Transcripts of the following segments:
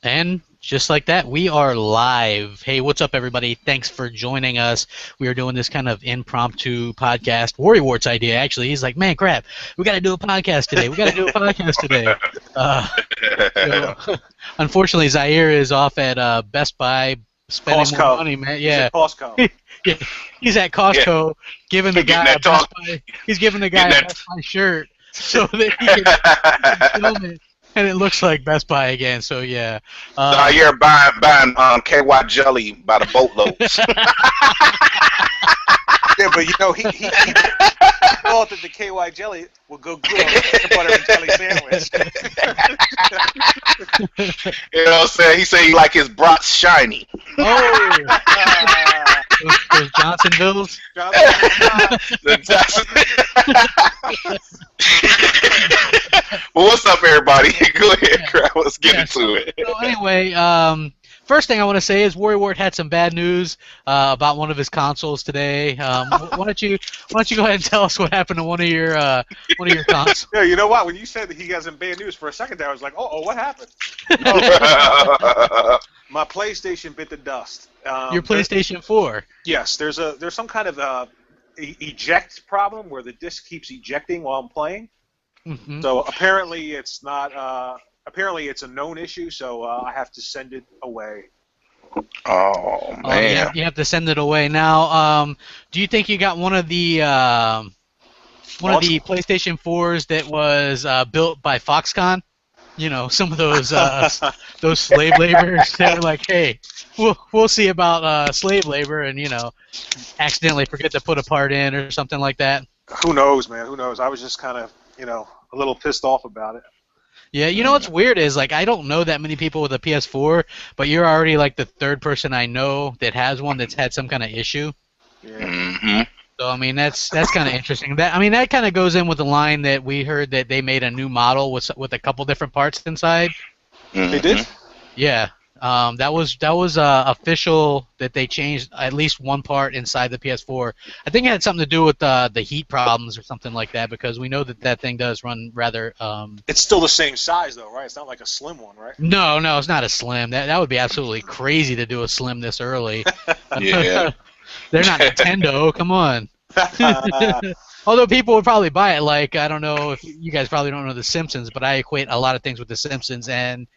And just like that, we are live. Hey, what's up, everybody? Thanks for joining us. We are doing this kind of impromptu podcast. Wart's idea, actually. He's like, man, crap, we got to do a podcast today. So, unfortunately, Zaire is off at Best Buy spending more Costco. money, man. He's Yeah. at Costco. Yeah, he's at Costco giving the guy a Best Buy. He's giving the guy a Best Buy shirt so that he can film it. And it looks like Best Buy again, so yeah. You're buying KY jelly by the boatloads. Yeah, but he thought that the KY jelly would go good on a peanut butter and jelly sandwich. You know what I'm saying? He said he like his brats shiny. Oh, those Johnsonvilles. Well, what's up, everybody? Go ahead, crap. Let's get into it. So anyway, first thing I want to say is Wart had some bad news about one of his consoles today. Why don't you go ahead and tell us what happened to one of your consoles? Yeah, you know what? When you said that he has some bad news, for a second there, I was like, oh, what happened? My PlayStation bit the dust. Your PlayStation 4. Yes, there's some kind of eject problem where the disc keeps ejecting while I'm playing. Mm-hmm. So apparently it's not. Apparently it's a known issue, so I have to send it away. Oh man! You have to send it away now. Do you think you got one of the PlayStation 4s that was built by Foxconn? You know, some of those slave laborers. They're like, hey, we'll see about slave labor, and accidentally forget to put a part in or something like that. Who knows, man? Who knows? I was just kind of a little pissed off about it. Yeah, you know what's weird is I don't know that many people with a PS4, but you're already like the third person I know that has one that's had some kind of issue. Yeah. Mm-hmm. So I mean that's kind of interesting. That kind of goes in with the line that we heard that they made a new model with a couple different parts inside. Mm-hmm. They did? Yeah. That was official that they changed at least one part inside the PS4. I think it had something to do with the heat problems or something like that, because we know that thing does run rather. It's still the same size though, right? It's not like a slim one, right? No, it's not a slim. That would be absolutely crazy to do a slim this early. Yeah. They're not Nintendo. Come on. Although people would probably buy it, like, I don't know if you guys probably don't know The Simpsons, but I equate a lot of things with The Simpsons, and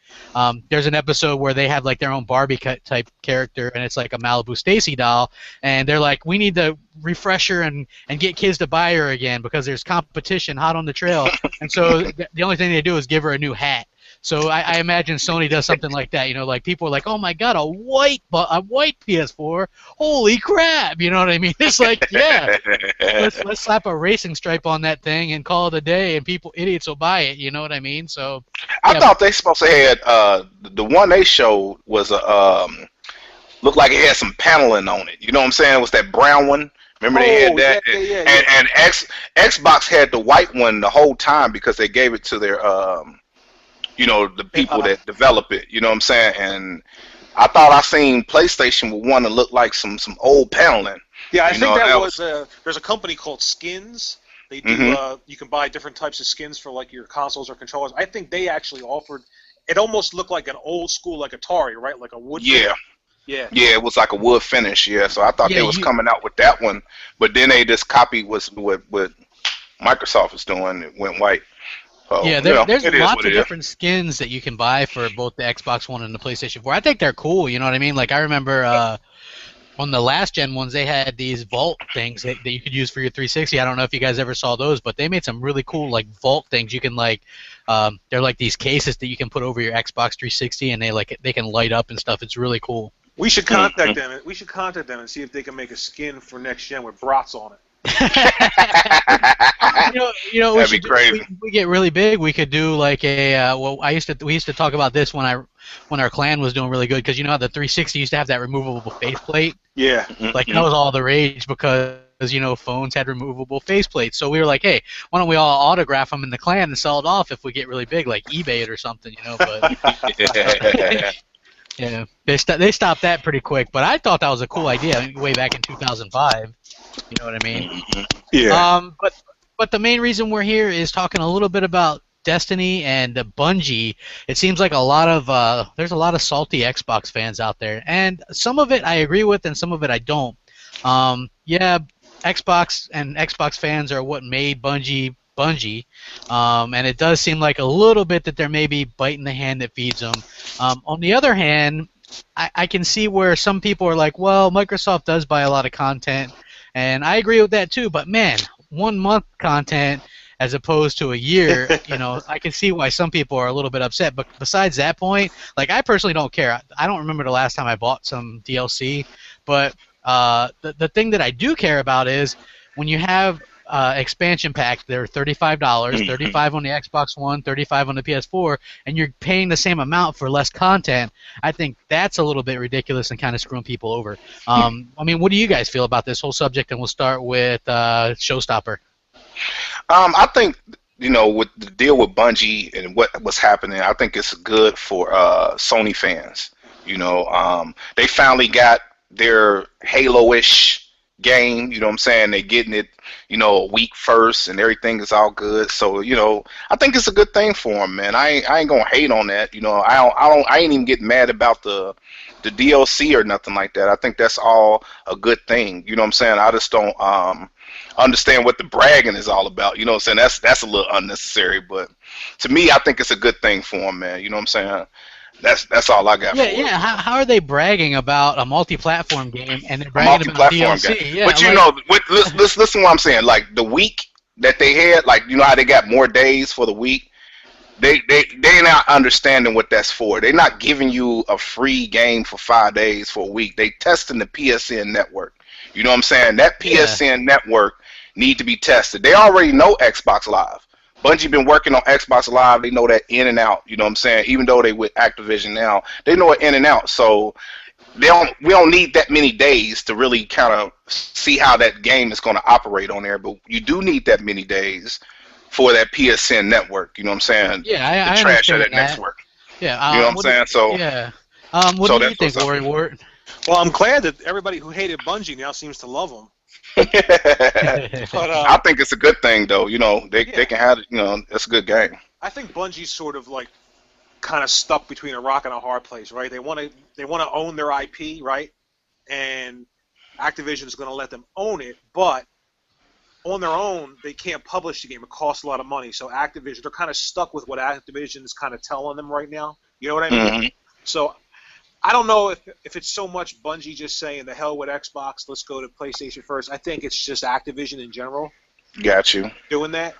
there's an episode where they have like their own Barbie type character, and it's like a Malibu Stacy doll, and they're like, we need to refresh her and get kids to buy her again because there's competition hot on the trail, and so the only thing they do is give her a new hat. So I imagine Sony does something like that, like people are like, oh my god, a white PS4, holy crap, you know what I mean? It's like, yeah, let's slap a racing stripe on that thing and call it a day, and idiots will buy it, you know what I mean? So I thought they supposed to had the one they showed was looked like it had some paneling on it. You know what I'm saying? It was that brown one. Remember they had that, yeah. And Xbox had the white one the whole time because they gave it to their the people that develop it, you know what I'm saying? And I thought I seen PlayStation would want to look like some old paneling. Yeah, I think that was there's a company called Skins. They do you can buy different types of skins for like your consoles or controllers. I think they actually offered, it almost looked like an old school like Atari, right? Like a wood finish. Yeah, it was like a wood finish, so I thought they was coming out with that one, but then they just copied what Microsoft is doing. It went white. Yeah, there's lots of different skins that you can buy for both the Xbox One and the PlayStation 4. I think they're cool, you know what I mean? Like, I remember on the last gen ones, they had these vault things that you could use for your 360. I don't know if you guys ever saw those, but they made some really cool, like, vault things. You can, like, they're like these cases that you can put over your Xbox 360, and they can light up and stuff. It's really cool. We should contact them. We should contact them and see if they can make a skin for next gen with brats on it. That'd be crazy. We get really big. We could do like a we used to talk about this when our clan was doing really good, because you know how the 360 used to have that removable faceplate. Yeah, like that was all the rage because phones had removable faceplates. So we were like, hey, why don't we all autograph them in the clan and sell it off if we get really big, like eBay it or something, But yeah, they stopped that pretty quick. But I thought that was a cool idea way back in 2005. You know what I mean? Yeah. But the main reason we're here is talking a little bit about Destiny and Bungie, it seems like a lot of there's a lot of salty Xbox fans out there, and some of it I agree with, and some of it I don't. Yeah, Xbox and Xbox fans are what made Bungie, and it does seem like a little bit that they're maybe biting the hand that feeds them. On the other hand, I can see where some people are like, well, Microsoft does buy a lot of content, and I agree with that too. But man, 1 month content as opposed to a year, I can see why some people are a little bit upset. But besides that point, like I personally don't care. I don't remember the last time I bought some DLC, but the thing that I do care about is when you have expansion pack, they're $35, 35 on the Xbox One, 35 on the PS4, and you're paying the same amount for less content. I think that's a little bit ridiculous and kind of screwing people over. I mean, what do you guys feel about this whole subject? And we'll start with Showstopper. I think with the deal with Bungie and what's happening, I think it's good for Sony fans. They finally got their Halo-ish game. You know what I'm saying? They're getting it, a week first, and everything is all good. So I think it's a good thing for them, man. I ain't gonna hate on that. I ain't even getting mad about the DLC or nothing like that. I think that's all a good thing. You know what I'm saying? I just don't understand what the bragging is all about. You know what I'm saying? That's a little unnecessary, but to me, I think it's a good thing for them, man. You know what I'm saying? That's all I got. Yeah. How are they bragging about a multi-platform game and they're bragging about DLC? Game. Yeah, but listen to what I'm saying. Like the week that they had, like how they got more days for the week. They're not understanding what that's for. They're not giving you a free game for 5 days for a week. They testing the PSN network. You know what I'm saying? That PSN network need to be tested. They already know Xbox Live. Bungie been working on Xbox Live. They know that in and out. You know what I'm saying? Even though they with Activision now, they know it in and out. So we don't need that many days to really kind of see how that game is going to operate on there. But you do need that many days for that PSN network. You know what I'm saying? Yeah, I trash understand that network. Yeah, you know what I'm saying? So yeah. What do you think, Ward? Well, I'm glad that everybody who hated Bungie now seems to love them. But, I think it's a good thing, though. They can have it. It's a good game. I think Bungie's sort of like kind of stuck between a rock and a hard place, right? They want to own their IP, right? And Activision is going to let them own it, but on their own, they can't publish the game. It costs a lot of money. So Activision, they're kind of stuck with what Activision is kind of telling them right now. You know what I mean? Mm-hmm. So I don't know if it's so much Bungie just saying the hell with Xbox, let's go to PlayStation first. I think it's just Activision in general. Got you. Doing that.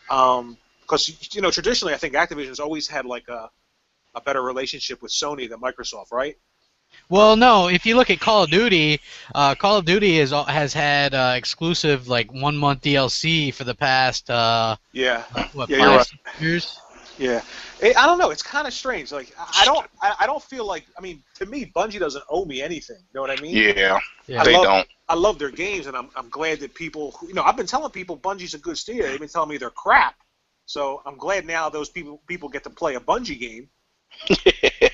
Because, traditionally I think Activision's always had like a better relationship with Sony than Microsoft, right? Well, no. If you look at Call of Duty has had exclusive like 1 month DLC for the past 5 years. Yeah, I don't know. It's kind of strange. Like I don't feel like. I mean, to me, Bungie doesn't owe me anything. You know what I mean? Yeah. They don't. I love their games, and I'm glad that people. I've been telling people Bungie's a good studio. They've been telling me they're crap. So I'm glad now those people get to play a Bungie game.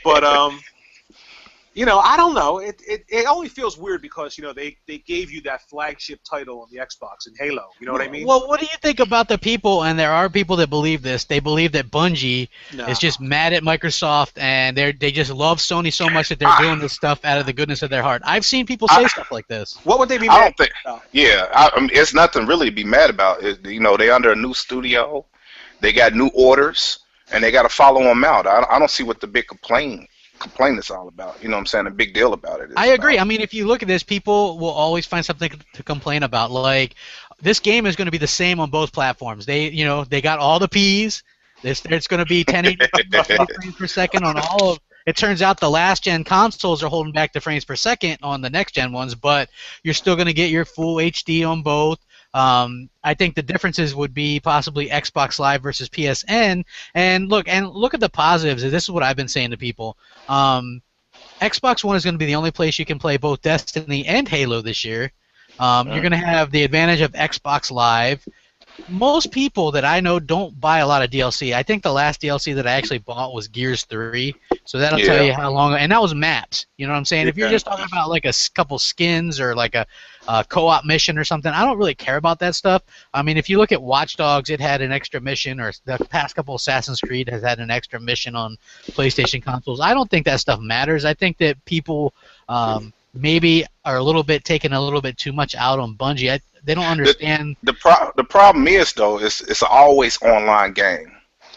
But I don't know. It only feels weird because they gave you that flagship title on the Xbox and Halo. You know what I mean? Well, what do you think about the people? And there are people that believe this. They believe that Bungie is just mad at Microsoft and they just love Sony so much that they're doing this stuff out of the goodness of their heart. I've seen people say stuff like this. What would they be mad about? Yeah, I mean, it's nothing really to be mad about. They under a new studio, they got new orders, and they got to follow them out. I don't see what the big complaint is all about. You know what I'm saying? A big deal about it. I agree. I mean, if you look at this, people will always find something to complain about. Like, this game is going to be the same on both platforms. They got all the P's. It's going to be 1080 frames per second on all of. It turns out the last gen consoles are holding back the frames per second on the next gen ones, but you're still going to get your full HD on both. I think the differences would be possibly Xbox Live versus PSN. And look at the positives. This is what I've been saying to people. Xbox One is going to be the only place you can play both Destiny and Halo this year. You're going to have the advantage of Xbox Live. Most people that I know don't buy a lot of DLC. I think the last DLC that I actually bought was Gears 3. So that'll tell you how long. And that was maps. You know what I'm saying? If you're just talking about like a couple skins or like a co-op mission or something. I don't really care about that stuff. I mean, if you look at Watch Dogs, it had an extra mission, or the past couple Assassin's Creed has had an extra mission on PlayStation consoles. I don't think that stuff matters. I think that people maybe are taking a little bit too much out on Bungie. They don't understand. The problem is though, it's an always online game.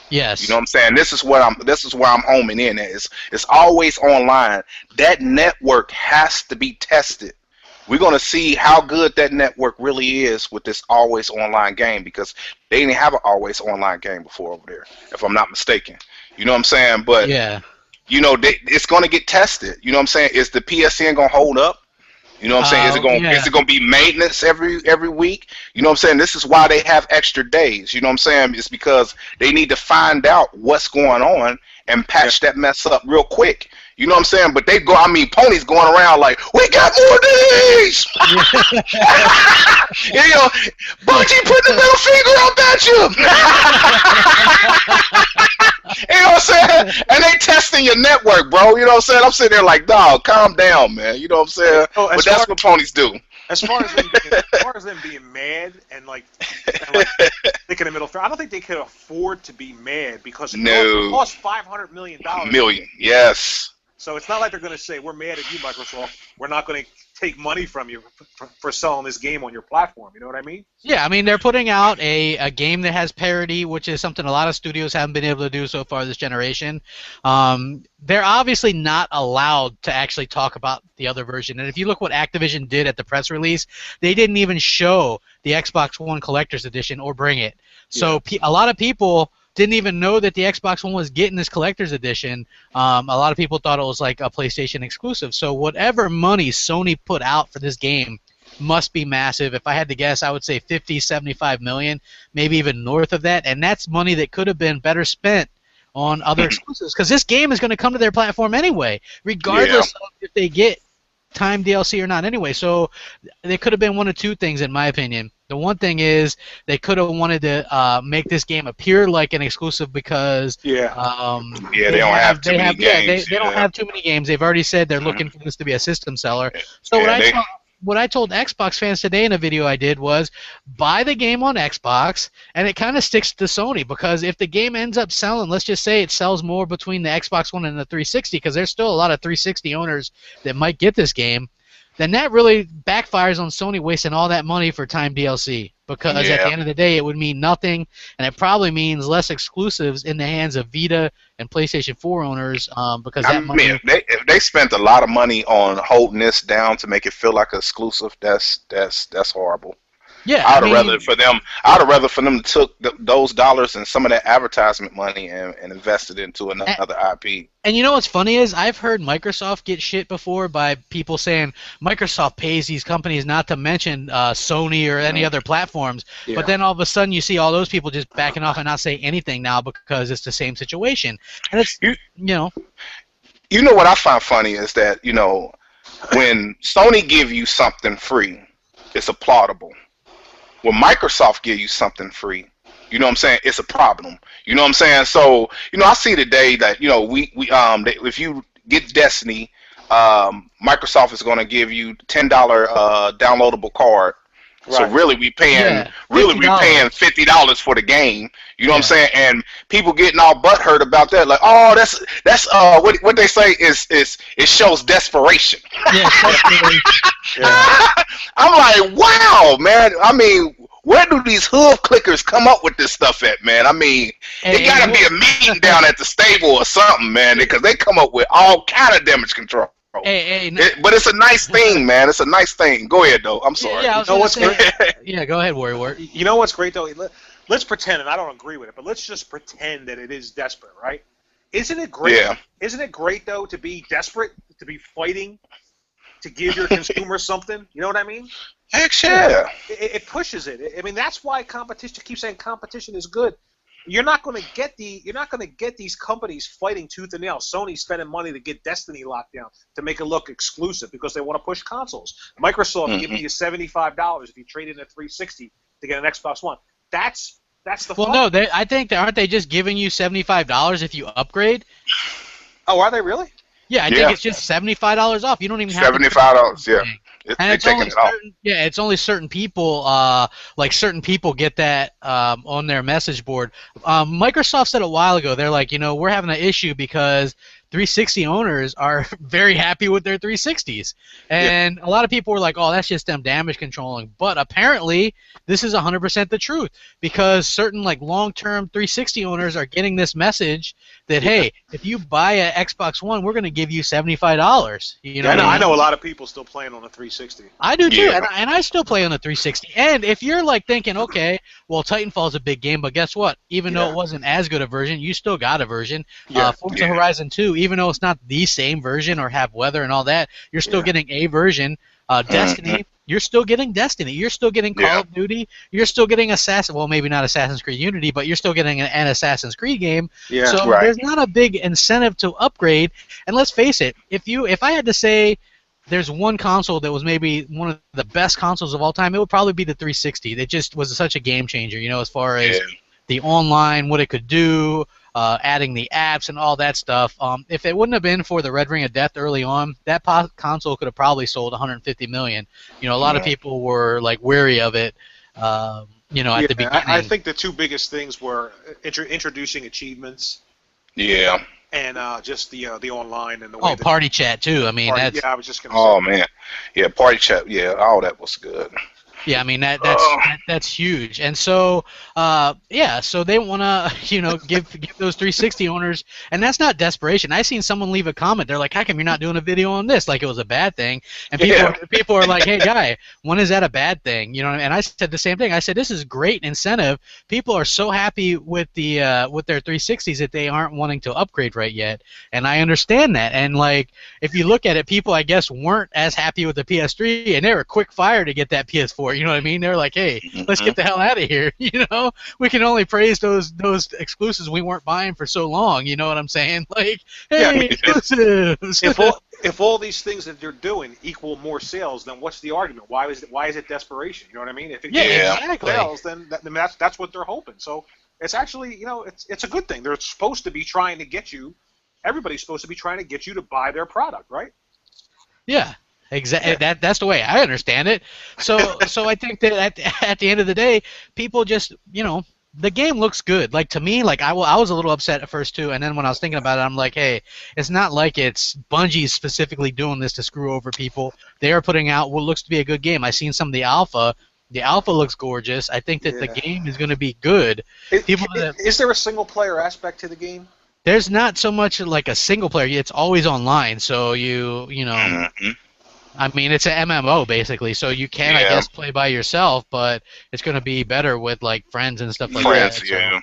Yes. You know what I'm saying? This is where I'm homing in at. It's always online. That network has to be tested. We're gonna see how good that network really is with this always online game, because they didn't have an always online game before over there, if I'm not mistaken. You know what I'm saying? But yeah. You know, it's gonna get tested. You know what I'm saying? Is the PSN gonna hold up? You know what I'm saying? Is it gonna be maintenance every week? You know what I'm saying? This is why they have extra days. You know what I'm saying? It's because they need to find out what's going on and patch that mess up real quick. You know what I'm saying? But Pony's going around like, we got more days. You know, Bungie put the middle finger up at you. You know what I'm saying? And they testing your network, bro. You know what I'm saying? I'm sitting there like, dog, calm down, man. You know what I'm saying? But that's what ponies do. As far as them being mad and like thinking the middle finger, I don't think they could afford to be mad, because it cost $500 million. Yes. So it's not like they're going to say, we're mad at you, Microsoft. We're not going to take money from you for selling this game on your platform. You know what I mean? Yeah, I mean, they're putting out a game that has parity, which is something a lot of studios haven't been able to do so far this generation. They're obviously not allowed to actually talk about the other version. And if you look what Activision did at the press release, they didn't even show the Xbox One Collector's Edition or bring it. So a lot of people didn't even know that the Xbox One was getting this collector's edition. A lot of people thought it was like a PlayStation exclusive. So whatever money Sony put out for this game must be massive. If I had to guess, I would say 50, 75 million, maybe even north of that. And that's money that could have been better spent on other exclusives, because this game is going to come to their platform anyway, regardless of if they get time DLC or not anyway. So they could have been one of two things, in my opinion. The one thing is they could have wanted to make this game appear like an exclusive, because they don't have too many games. They don't have too many games. They've already said they're looking for this to be a system seller. So what I told Xbox fans today in a video I did was, buy the game on Xbox, and it kind of sticks to Sony, because if the game ends up selling, let's just say it sells more between the Xbox One and the 360, because there's still a lot of 360 owners that might get this game, then that really backfires on Sony wasting all that money for time DLC. Because at the end of the day, it would mean nothing, and it probably means less exclusives in the hands of Vita and PlayStation 4 owners. Because if they spent a lot of money on holding this down to make it feel like an exclusive, that's horrible. Yeah, I'd have rather for them to took those dollars and some of that advertisement money and invested into another IP. And you know what's funny is, I've heard Microsoft get shit before by people saying Microsoft pays these companies not to mention Sony or any other platforms. Yeah. But then all of a sudden you see all those people just backing off and not say anything now, because it's the same situation. And it's You know what I find funny is that, you know, when Sony give you something free, it's applaudable. When Microsoft give you something free, you know what I'm saying, it's a problem. You know what I'm saying? So, you know, I see today that, you know, if you get Destiny, Microsoft is going to give you $10 downloadable card. Right. So really we paying $50 for the game. You know what I'm saying? And people getting all butthurt about that, like, oh, that's what they say is it shows desperation. I'm like, wow, man. I mean, where do these hoof clickers come up with this stuff at, man? I mean, it gotta be a meeting down at the stable or something, man, because they come up with all kind of damage control. But it's a nice thing, man. It's a nice thing. Go ahead, though. I'm sorry. Yeah, go ahead, Warrior. You know what's great, though? Let's pretend, and I don't agree with it, but let's just pretend that it is desperate, right? Isn't it great? Yeah. Isn't it great, though, to be desperate, to be fighting, to give your consumer something? You know what I mean? Heck yeah. It pushes it. I mean, that's why competition. Keep saying competition is good. You're not going to get these companies fighting tooth and nail. Sony's spending money to get Destiny locked down to make it look exclusive because they want to push consoles. Microsoft giving you $75 if you trade in a 360 to get an Xbox One. That's the fun. No, I think aren't they just giving you $75 if you upgrade? Oh, are they really? Yeah, I think it's just $75 off. You don't even have $75. And They're it's taking only it off. certain, yeah, it's only certain people, like certain people get that on their message board. Microsoft said a while ago, they're like, we're having an issue because 360 owners are very happy with their 360s, and a lot of people were like, oh, that's just them damage controlling. But apparently, this is 100% the truth because certain like long-term 360 owners are getting this message that hey, if you buy an Xbox One, we're going to give you $75. I know a lot of people still playing on the 360. I do too, and I still play on the 360. And if you're like thinking, okay, well, Titanfall's a big game, but guess what? Even though it wasn't as good a version, you still got a version. Forza Horizon 2, even though it's not the same version or have weather and all that, you're still getting a version. Destiny, you're still getting Destiny. You're still getting Call of Duty. You're still getting well, maybe not Assassin's Creed Unity, but you're still getting an Assassin's Creed game. Yeah. So there's not a big incentive to upgrade. And let's face it, if I had to say there's one console that was maybe one of the best consoles of all time, it would probably be the 360. It just was such a game changer, as far as the online, what it could do, adding the apps and all that stuff. If it wouldn't have been for the Red Ring of Death early on, that console could have probably sold 150 million. A lot of people were like wary of it. At the beginning. I think the two biggest things were introducing achievements. Yeah. And just the online and the way party chat too. I mean, that's I was just gonna say. Oh man, yeah, party chat. Yeah, all that was good. Yeah, I mean that's huge, and so so they want to give those 360 owners, and that's not desperation. I seen someone leave a comment. They're like, "How come you're not doing a video on this?" Like it was a bad thing, and people are like, "Hey guy, when is that a bad thing?" And I said the same thing. I said this is great incentive. People are so happy with with their 360s that they aren't wanting to upgrade right yet, and I understand that. And like if you look at it, people I guess weren't as happy with the PS3, and they were quick fire to get that PS4. You know what I mean? They're like, hey, let's get the hell out of here. We can only praise those exclusives we weren't buying for so long. You know what I'm saying? Like, hey, exclusives. If all these things that they're doing equal more sales, then what's the argument? Why is it desperation? You know what I mean? If it exactly. sales, then that's what they're hoping. So it's actually it's a good thing. They're supposed to be trying to get you. Everybody's supposed to be trying to get you to buy their product, right? Yeah. Exactly. That's the way I understand it. So I think that at the end of the day, people just the game looks good. Like to me, like I was a little upset at first too, and then when I was thinking about it, I'm like, hey, it's not like it's Bungie specifically doing this to screw over people. They are putting out what looks to be a good game. I've seen some of the alpha. The alpha looks gorgeous. I think that the game is going to be good. Is there a single player aspect to the game? There's not so much like a single player. It's always online, so I mean, it's an MMO basically, so you can, I guess, play by yourself, but it's going to be better with like friends and stuff like that.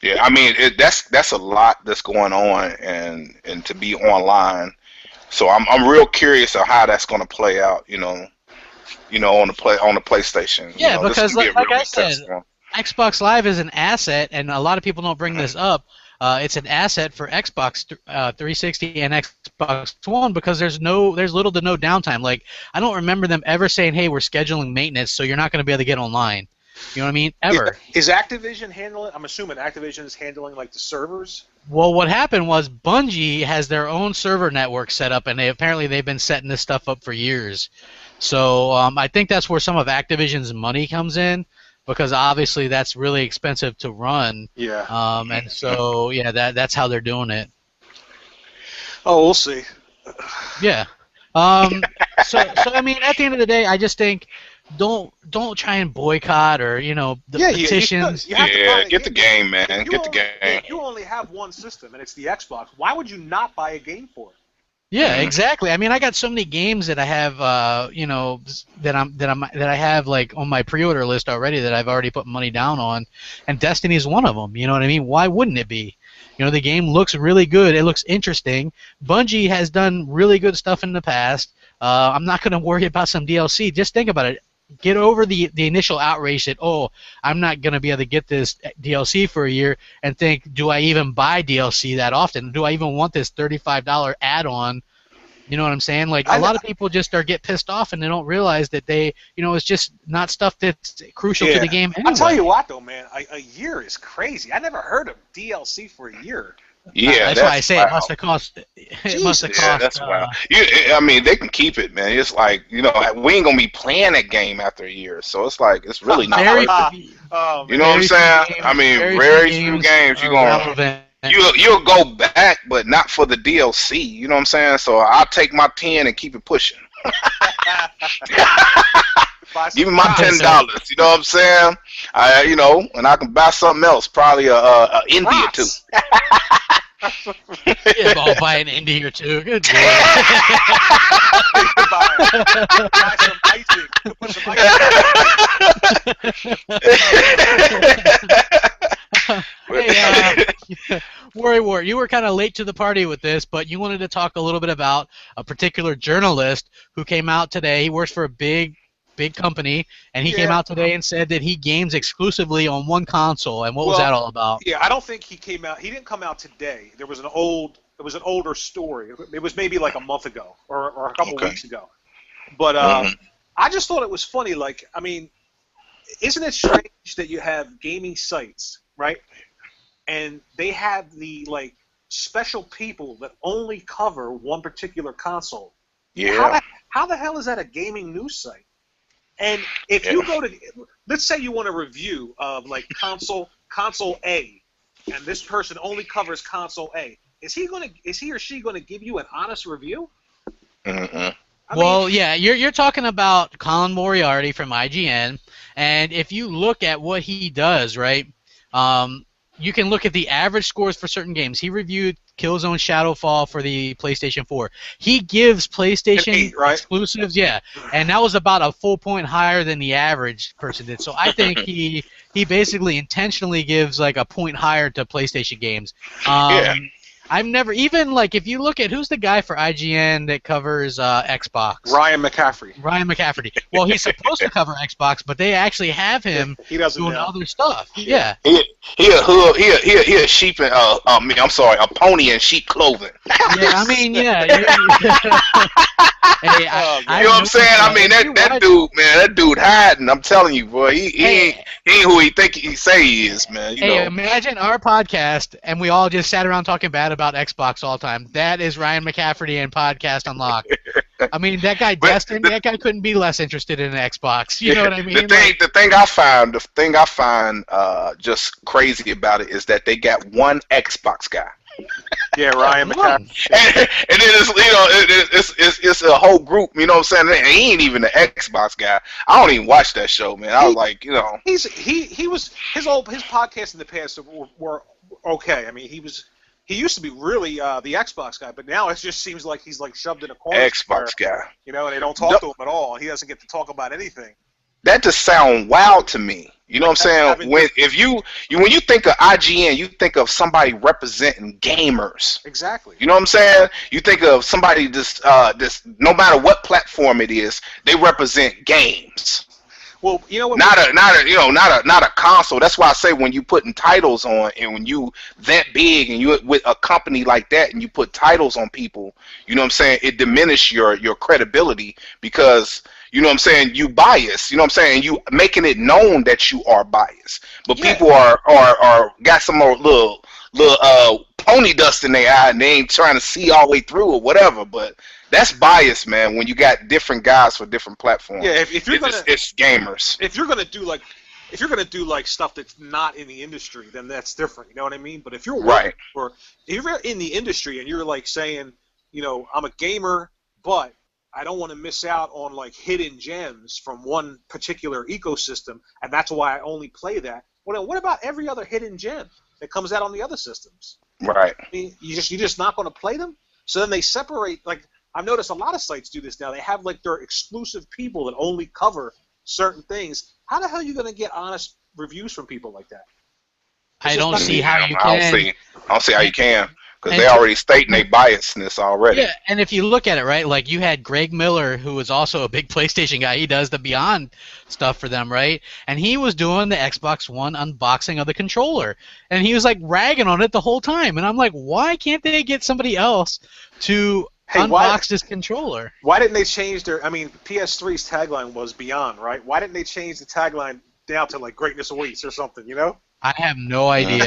Yeah. I mean, that's a lot that's going on, and to be online. So I'm real curious of how that's going to play out. On the PlayStation. Yeah, because like I said, Xbox Live is an asset, and a lot of people don't bring this up. It's an asset for Xbox 360 and Xbox One because there's little to no downtime. Like I don't remember them ever saying, "Hey, we're scheduling maintenance, so you're not going to be able to get online." You know what I mean? Ever. Is Activision handling? I'm assuming Activision is handling like the servers. Well, what happened was Bungie has their own server network set up, and they've been setting this stuff up for years. So I think that's where some of Activision's money comes in. Because obviously that's really expensive to run. Yeah. And so that's how they're doing it. Oh, we'll see. Yeah. So I mean, at the end of the day, I just think don't try and boycott or the petitions. You have to get the game, man. Get the game. You only have one system, and it's the Xbox. Why would you not buy a game for it? Yeah, exactly. I mean, I got so many games that I have, that I have like on my pre-order list already that I've already put money down on, and Destiny is one of them. You know what I mean? Why wouldn't it be? The game looks really good. It looks interesting. Bungie has done really good stuff in the past. I'm not going to worry about some DLC. Just think about it. Get over the initial outrage that, oh, I'm not going to be able to get this DLC for a year, and think, do I even buy DLC that often? Do I even want this $35 add-on? You know what I'm saying? Like, a lot of people just get pissed off, and they don't realize that it's just not stuff that's crucial to the game anyway. I'll tell you what, though, man, a year is crazy. I never heard of DLC for a year. Yeah, That's why I that's say it wild. must have cost. It must have Jesus. Yeah, cost. that's wild. I mean, they can keep it, man. It's like, we ain't gonna be playing that game after a year, so it's like it's really not Very, worth it. Oh You know what I'm man. very few saying? I games. mean, Very few very few games games are relevant. you'll go back, but not for the DLC. You know what I'm saying? So I'll take my 10 and keep it pushing. Buy Give some me my rocks. $10. You know what I'm saying? And I can buy something else, probably a India too. Rocks. Yeah, I'll buy an indie or two. Good lord. buy some icing. Put some Hey, Worry War, you were kind of late to the party with this, but you wanted to talk a little bit about a particular journalist who came out today. He works for a big company, and he came Yeah. out today and said that he games exclusively on one console. And what was Well, that all about? Yeah, I don't think he came out. He didn't come out today. It was an older story. It was maybe like a month ago or a couple Okay. weeks ago. But I just thought it was funny. Like, I mean, isn't it strange that you have gaming sites, right? And they have the special people that only cover one particular console. Yeah. How the hell is that a gaming news site? And if you go to, let's say you want a review of console A, and this person only covers console A, is he or she gonna give you an honest review? Well, yeah, you're talking about Colin Moriarty from IGN, and if you look at what he does, right, you can look at the average scores for certain games. He reviewed Killzone Shadowfall for the PlayStation 4. He gives PlayStation 8, right? exclusives, yeah, and that was about a full point higher than the average person did. So I think he basically intentionally gives like a point higher to PlayStation games. Yeah. I've never even if you look at who's the guy for IGN that covers Xbox. Ryan McCaffrey. Ryan McCaffrey. Well, he's supposed to cover Xbox, but they actually have him He doesn't doing know. other stuff. Yeah. He a sheep and I'm sorry, a pony in sheep clothing. Yeah, I mean, yeah. Hey, You know what I'm saying? I mean, that dude, man, that dude hiding. I'm telling you, boy, he ain't who he think he say he is, man. You know. Imagine our podcast and we all just sat around talking bad about Xbox all the time. That is Ryan McCaffrey and Podcast Unlocked. I mean, that guy Destin, that guy couldn't be less interested in an Xbox. You know what I mean? The thing I find just crazy about it is that they got one Xbox guy. Yeah, Ryan McCaffrey. And then it's a whole group, you know what I'm saying? He ain't even the Xbox guy. I don't even watch that show, man. I was like, he was his podcasts in the past were okay. I mean, he used to be really the Xbox guy, but now it just seems like he's shoved in a corner. Xbox guy. And they don't talk to him at all. He doesn't get to talk about anything. That just sound wild to me. You know what I'm saying? When you think of IGN, you think of somebody representing gamers. Exactly. You know what I'm saying? You think of somebody this no matter what platform it is, they represent games. Well, you know what? Not a console. That's why I say when you putting titles on and when you that big and you with a company like that and you put titles on people, you know what I'm saying? It diminishes your credibility because you know what I'm saying, you bias, you know what I'm saying, you making it known that you are biased. But people are got some more little pony dust in their eye and they ain't trying to see all the way through or whatever, but that's bias, man, when you got different guys for different platforms. Yeah, if you're it's gamers. If you're gonna do stuff that's not in the industry, then that's different. You know what I mean? But if you're if you're in the industry and you're saying, I'm a gamer, but I don't want to miss out on hidden gems from one particular ecosystem, and that's why I only play that. Well, then what about every other hidden gem that comes out on the other systems? Right. I mean, you're just not going to play them. So then they separate. I've noticed a lot of sites do this now. They have their exclusive people that only cover certain things. How the hell are you going to get honest reviews from people like that? I don't see how you can. I don't see how you can. Because they already stating their biasness already. Yeah, and if you look at it, right, you had Greg Miller, who was also a big PlayStation guy. He does the Beyond stuff for them, right? And he was doing the Xbox One unboxing of the controller. And he was, ragging on it the whole time. And I'm like, why can't they get somebody else to unbox this controller? Why didn't they change their... I mean, PS3's tagline was Beyond, right? Why didn't they change the tagline down to, Greatness Awaits or something, I have no idea.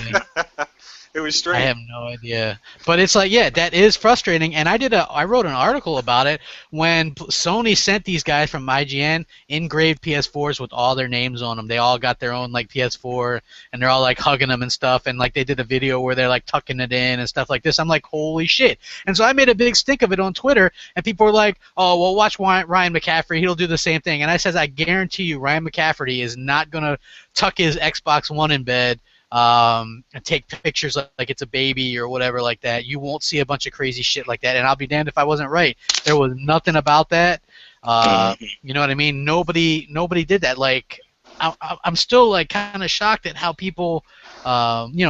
It was I strange. have no idea, but it's like, yeah, that is frustrating. And I wrote an article about it when Sony sent these guys from IGN engraved PS4s with all their names on them. They all got their own like PS4, and they're all like hugging them and stuff. And like they did a video where they're like tucking it in and stuff like this. I'm like, holy shit! And so I made a big stink of it on Twitter, and people were like, oh well, watch Ryan McCaffrey, he'll do the same thing. And I says, I guarantee you, Ryan McCaffrey is not gonna tuck his Xbox One in bed and take pictures like it's a baby or whatever like that. You won't see a bunch of crazy shit like that, and I'll be damned if I wasn't right. There was nothing about that. You know what I mean? Nobody did that. Like, I'm still like kind of shocked at how people,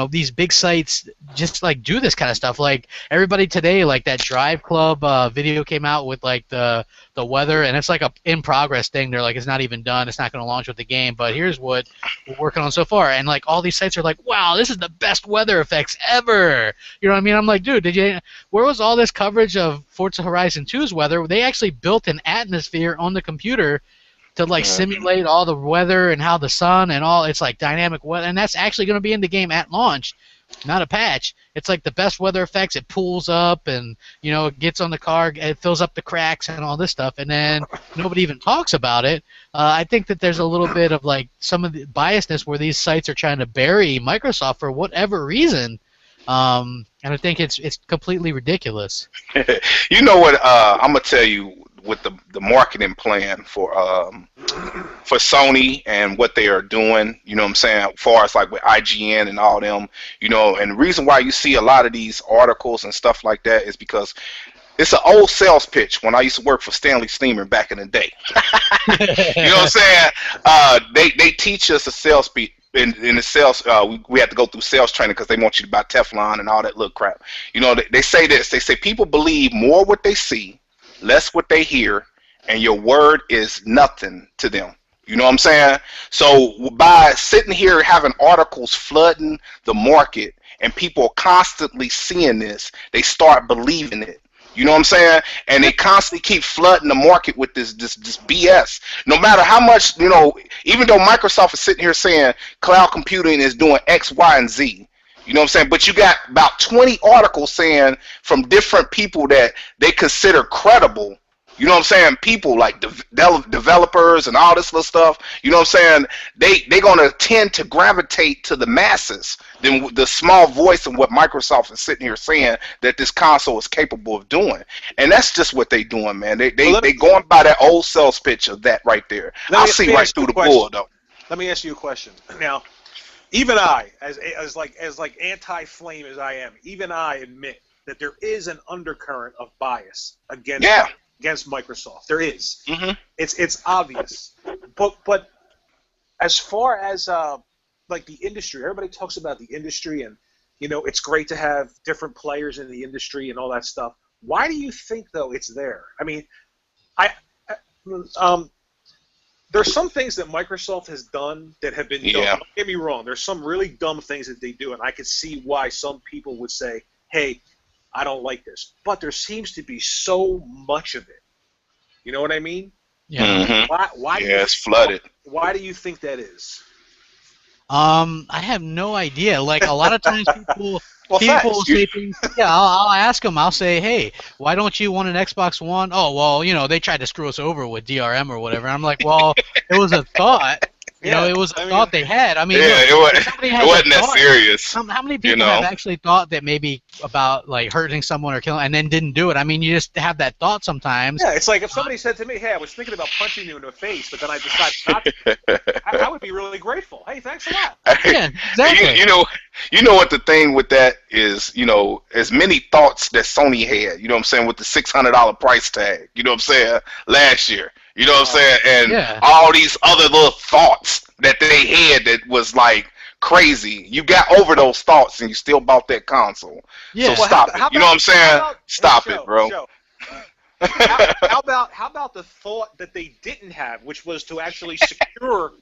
these big sites just like do this kind of stuff. Like everybody today, like that Drive Club video came out with like the weather, and it's like a in progress thing. They're like, it's not even done. It's not going to launch with the game, but here's what we're working on so far. And like all these sites are like, wow, this is the best weather effects ever. You know what I mean? I'm like, dude, where was all this coverage of Forza Horizon 2's weather? They actually built an atmosphere on the computer to like simulate all the weather and how the sun and all. It's like dynamic weather, and that's actually going to be in the game at launch, not a patch. It's like the best weather effects. It pulls up and it gets on the car, it fills up the cracks and all this stuff, and then nobody even talks about it. I think that there's a little bit of like some of the biasness where these sites are trying to bury Microsoft for whatever reason. And I think it's completely ridiculous. You know what? I'm gonna tell you with the marketing plan for Sony and what they are doing. You know what I'm saying? As far as like with IGN and all them, and the reason why you see a lot of these articles and stuff like that is because it's an old sales pitch when I used to work for Stanley Steamer back in the day. You know what I'm saying? They teach us a sales pitch. In the sales, we have to go through sales training because they want you to buy Teflon and all that little crap. They say this. They say people believe more what they see, less what they hear, and your word is nothing to them. You know what I'm saying? So by sitting here having articles flooding the market and people constantly seeing this, they start believing it. You know what I'm saying? And they constantly keep flooding the market with this BS. No matter how much, even though Microsoft is sitting here saying cloud computing is doing X, Y, and Z. You know what I'm saying? But you got about 20 articles saying from different people that they consider credible. You know what I'm saying? People like developers and all this little stuff. You know what I'm saying? They're going to tend to gravitate to the masses than the small voice of what Microsoft is sitting here saying that this console is capable of doing. And that's just what they doing, man. They going by that old sales pitch of that right there. I'll see right through the bull, though. Let me ask you a question. Now, even I, as anti-flame as I am, even I admit that there is an undercurrent of bias against Microsoft. There is. Mm-hmm. It's obvious. But as far as like the industry, everybody talks about the industry, and it's great to have different players in the industry and all that stuff. Why do you think though it's there? I mean, there's some things that Microsoft has done that have been dumb. Don't get me wrong. There's some really dumb things that they do, and I could see why some people would say, hey, I don't like this. But there seems to be so much of it. You know what I mean? Yeah. Mm-hmm. Why it's flooded. Why do you think that is? I have no idea. Like a lot of times people say things. Yeah, I'll ask them. I'll say, hey, why don't you want an Xbox One? Oh, well, they tried to screw us over with DRM or whatever. I'm like, well, it was a thought. It was a thought they had. I mean, it wasn't that serious. How many people have actually thought that maybe about like hurting someone or killing and then didn't do it? I mean, you just have that thought sometimes. Yeah, it's like if somebody said to me, hey, I was thinking about punching you in the face, but then I decided not to. I would be really grateful. Hey, thanks a lot. Yeah, exactly. You know what the thing with that is, as many thoughts that Sony had, you know what I'm saying, with the $600 price tag, you know what I'm saying, last year. You know what I'm saying? And all these other little thoughts that they had that was like crazy. You got over those thoughts and you still bought that console. Yeah. So stop it. You know what I'm saying? Stop it, bro. How about the thought that they didn't have, which was to actually secure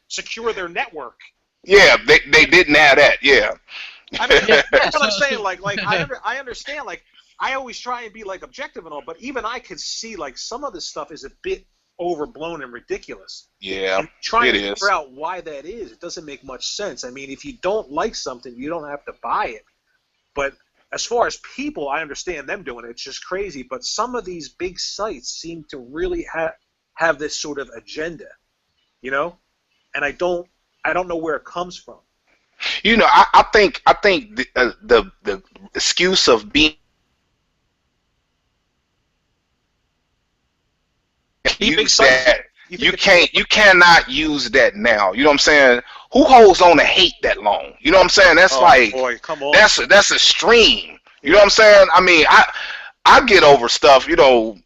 their network? Yeah, they didn't have that. Yeah. I mean, that's what I'm saying. Like I understand. Like I always try and be like objective and all, but even I could see like some of this stuff is a bit overblown and ridiculous. Yeah, and trying to figure out why that is, it doesn't make much sense. I mean, if you don't like something, you don't have to buy it. But as far as people, I understand them doing it. It's just crazy. But some of these big sites seem to really have this sort of agenda, you know? And I don't know where it comes from. You know, I think the excuse of being use that you cannot use that now. You know what I'm saying? Who holds on to hate that long? You know what I'm saying? That's boy, come on. That's extreme. You know what I'm saying? I mean, I get over stuff. You know,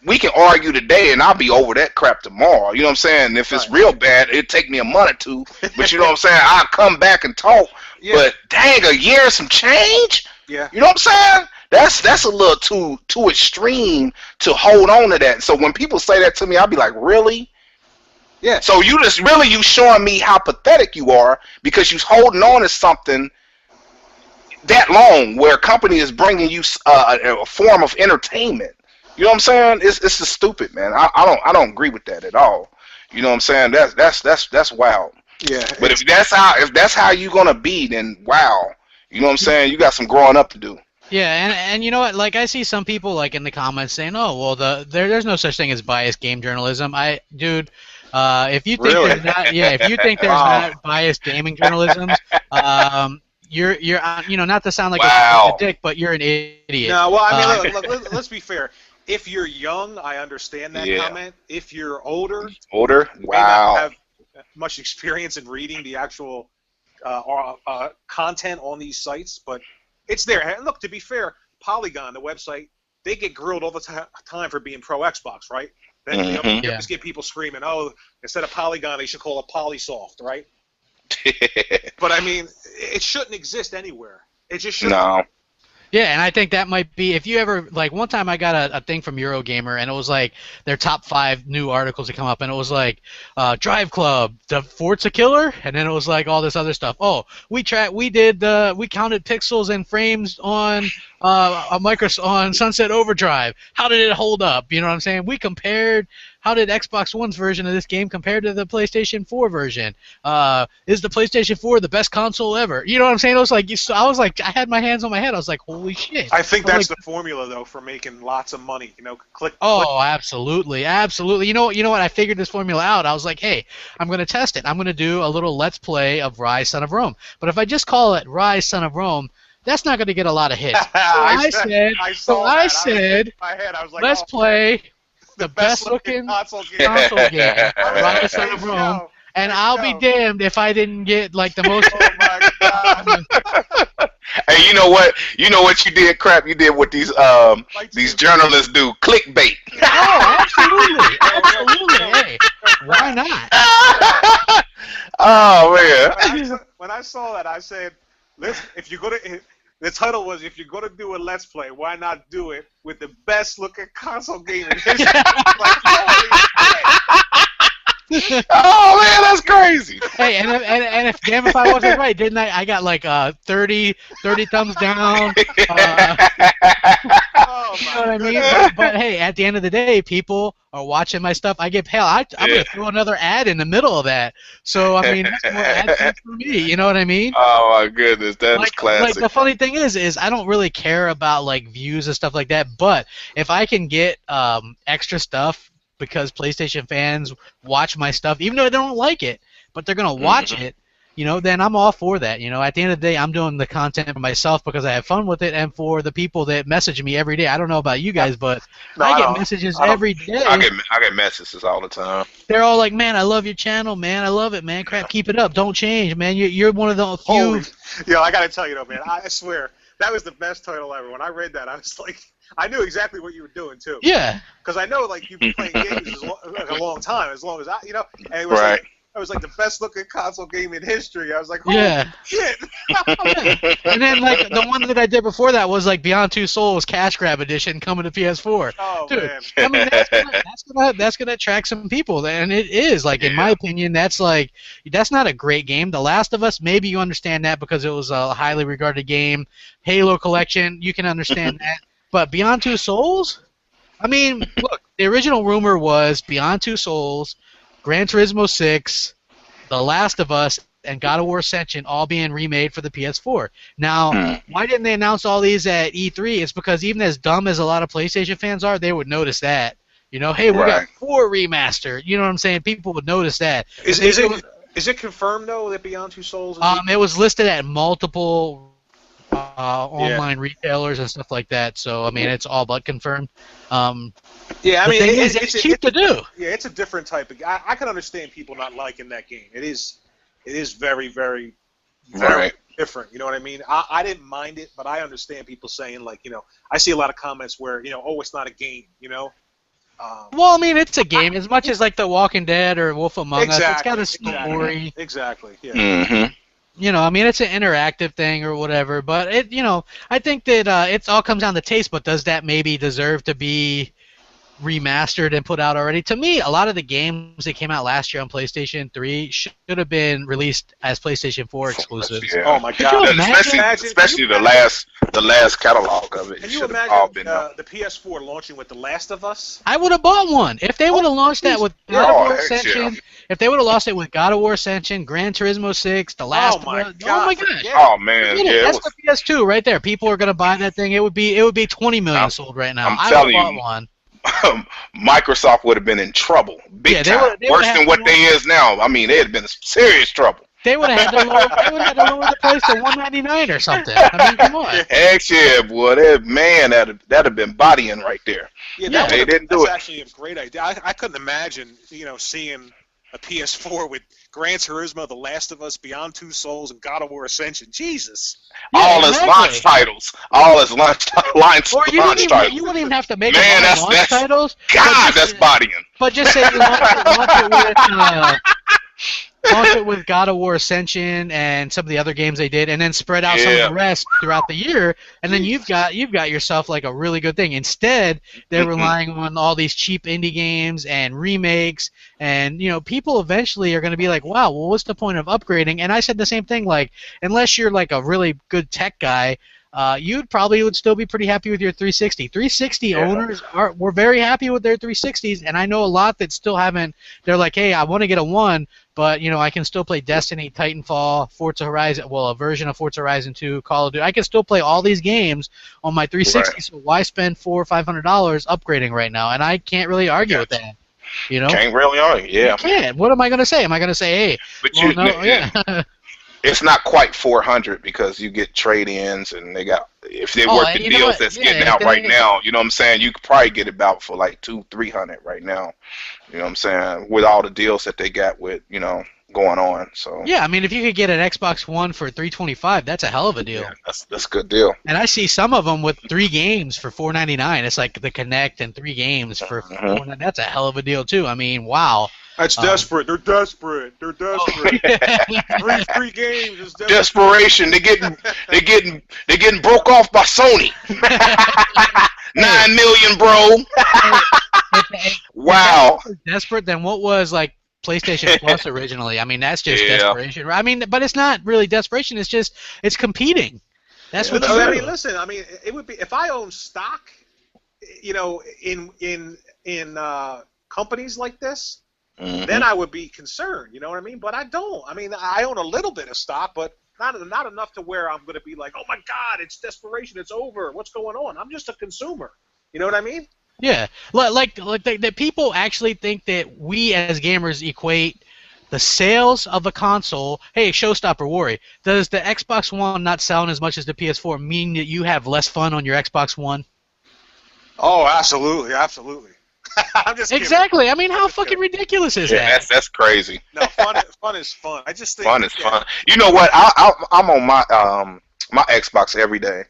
we can argue today, and I'll be over that crap tomorrow. You know what I'm saying? If it's real bad, it'll take me a month or two. But you know what I'm saying? I'll come back and talk. Yeah. But dang, a year and some change? Yeah. You know what I'm saying? That's a little too extreme to hold on to that. So when people say that to me, I'll be like, really? Yeah. So you showing me how pathetic you are because you're holding on to something that long where a company is bringing you a form of entertainment. You know what I'm saying? It's just stupid, man. I don't agree with that at all. You know what I'm saying? That's wild. Yeah. But if that's how you're gonna be, then wow. You know what I'm saying? You got some growing up to do. Yeah, and you know what? Like I see some people like in the comments saying, "Oh, well, there's no such thing as biased game journalism." If you think there's not, if you think there's not biased gaming journalism, you're not to sound like a dick, but you're an idiot. No, well, I mean, look, let's be fair. If you're young, I understand that comment. If you're older, you may not have much experience in reading the actual content on these sites, but it's there. And look, to be fair, Polygon, the website, they get grilled all the time for being pro Xbox, right? Then just get people screaming, "Oh, instead of Polygon, they should call it Polysoft," right? But I mean, it shouldn't exist anywhere. It just shouldn't. No. Yeah, and I think that might be, if you ever, like, one time I got a thing from Eurogamer, and it was like their top 5 new articles that come up, and it was like Drive Club, the Forza Killer, and then it was like all this other stuff. Oh, we counted pixels and frames on on Sunset Overdrive. How did it hold up? You know what I'm saying? We compared. How did Xbox One's version of this game compare to the PlayStation 4 version? Is the PlayStation 4 the best console ever? You know what I'm saying? I had my hands on my head. I was like, holy shit. I think that's the formula, though, for making lots of money. You know, click. Absolutely. Absolutely. You know what? I figured this formula out. I was like, hey, I'm going to test it. I'm going to do a little Let's Play of Rise, Son of Rome. But if I just call it Rise, Son of Rome, that's not going to get a lot of hits. I said, let's play the best looking console game, Rise, Son of Rome, and I'll be damned if I didn't get like the most. Oh my god! Hey, you know what? You know what you did? Crap, you did what these journalists do. Clickbait. Oh, absolutely. Hey, why not? Oh man! When I saw that, I said, "Listen, if you're gonna." The title was, if you're going to do a Let's Play, why not do it with the best-looking console game in history? Oh, man, that's crazy. Hey, and if I wasn't right, didn't I? I got like 30 thumbs down. You know what I mean? But hey, at the end of the day, people are watching my stuff. I get paid. I'm going to throw another ad in the middle of that. So, I mean, that's more ad for me. You know what I mean? Oh, my goodness. That is classic. Like, the funny thing is I don't really care about, like, views and stuff like that. But if I can get extra stuff because PlayStation fans watch my stuff, even though they don't like it, but they're going to watch it, you know, then I'm all for that. You know, at the end of the day, I'm doing the content for myself because I have fun with it, and for the people that message me every day. I don't know about you guys, but I get messages every day. I get messages all the time. They're all like, "Man, I love your channel, man. I love it, man. Crap, keep it up. Don't change, man. You're one of the few." Yo, I gotta tell you though, man. I swear that was the best title ever. When I read that, I was like, I knew exactly what you were doing too. Yeah. Because I know, like, you've been playing games a long time, as long as you know. And it was like, it was like the best looking console game in history. I was like, holy shit. And then like the one that I did before that was like Beyond Two Souls Cash Grab Edition coming to PS4. Oh, dude, man. I mean that's gonna attract some people, and it is like in my opinion that's not a great game. The Last of Us, maybe you understand that because it was a highly regarded game. Halo Collection, you can understand that. But Beyond Two Souls, I mean, look, the original rumor was Beyond Two Souls, Gran Turismo 6, The Last of Us, and God of War Ascension all being remade for the PS4. Now, Hmm. why didn't they announce all these at E3? It's because even as dumb as a lot of PlayStation fans are, they would notice that. You know, hey, we got Right. 4 remastered. You know what I'm saying? People would notice that. Is it confirmed though that Beyond Two Souls is It was listed at multiple Yeah. online retailers and stuff like that. So I mean, it's all but confirmed. Yeah, I The mean, thing is, it's cheap to do. Yeah, it's a different type of. I can understand people not liking that game. It is very, very, very Right. different. You know what I mean? I didn't mind it, but I understand people saying like, I see a lot of comments where oh, it's not a game. Well, I mean, it's a game as much as like The Walking Dead or Wolf Among Us. It's got a story. Exactly. Yeah. Mm-hmm. You know, I mean, it's an interactive thing or whatever. But I think that it all comes down to taste. But does that maybe deserve to be remastered and put out already? To me, a lot of the games that came out last year on PlayStation 3 should have been released as PlayStation 4 exclusives. Yeah. Oh my Could you God! imagine? Especially the last catalog of it. Can It you should have all imagine been up. the PS4 launching with The Last of Us? I would have bought one if they would have launched that with God of Oh, War heck Ascension. yeah. If they would have launched it with God of War Ascension, Gran Turismo 6, The Last of Us. God! Oh my gosh! Yeah. Oh man, Forget it. yeah, it That's was. the PS2 right there. People are gonna buy that thing. It would be 20 million sold right now. I'm I would telling have bought you, one. Microsoft would have been in trouble, big Yeah, they time, would worse have than what they is now. I mean, they'd have been in serious trouble. They would have had to lower. They would have had to lower the price to 199 or something. I mean, come on. Heck yeah, boy, that'd have been bodying right there. Yeah, They didn't do that's it. actually a great idea. I couldn't imagine, seeing a PS4 with Gran Turismo, The Last of Us, Beyond Two Souls, and God of War Ascension. Jesus. All his launch titles, all his launch Or you titles. wouldn't even have to make Man, them all launch titles. God, that's bodying. But just say you launch it with God of War Ascension and some of the other games they did, and then spread out some of the rest throughout the year, and then you've got yourself like a really good thing. Instead, they're relying on all these cheap indie games and remakes, and people eventually are going to be like, wow, well, what's the point of upgrading? And I said the same thing, like, unless you're like a really good tech guy, you would still be pretty happy with your 360. 360 owners were very happy with their 360s, and I know a lot that still haven't. They're like, hey, I want to get a one, but I can still play Destiny, Titanfall, Forza Horizon, well, a version of Forza Horizon 2, Call of Duty. I can still play all these games on my 360. Right. So why spend $400 or $500 upgrading right now? And I can't really argue with that. Can't really argue. Yeah. You can't. What am I going to say? Am I going to say, hey? But yeah. It's not quite 400 because you get trade-ins and if they work the deals that's getting out right now, you know what I'm saying, you could probably get about for like 200-300 right now. You know what I'm saying, with all the deals that they got with going on. So yeah, I mean, if you could get an Xbox One for $325, that's a hell of a deal. Yeah, that's a good deal. And I see some of them with 3 games for $499. It's like the Kinect and 3 games for $499. That's a hell of a deal too. I mean, wow. That's desperate. They're desperate. They're desperate. Three games is desperate. Desperation. They're getting broke off by Sony. 9 million, bro. Wow. Desperate. Then what was like PlayStation Plus originally? I mean, that's just desperation. I mean, but it's not really desperation. It's competing. That's what. I mean, listen. I mean, it would be if I own stock, in companies like this. Mm-hmm. Then I would be concerned, you know what I mean? But I don't. I mean, I own a little bit of stock, but not enough to where I'm going to be like, oh my God, it's desperation, it's over. What's going on? I'm just a consumer. You know what I mean? Yeah, like that people actually think that we as gamers equate the sales of a console. Hey, showstopper, worry. Does the Xbox One not selling as much as the PS4 mean that you have less fun on your Xbox One? Oh, absolutely, absolutely. I'm just exactly. Kidding. I mean, how fucking ridiculous is that? That's crazy. No, fun is fun. I just think fun is fun. You know what? I'm on my Xbox every day.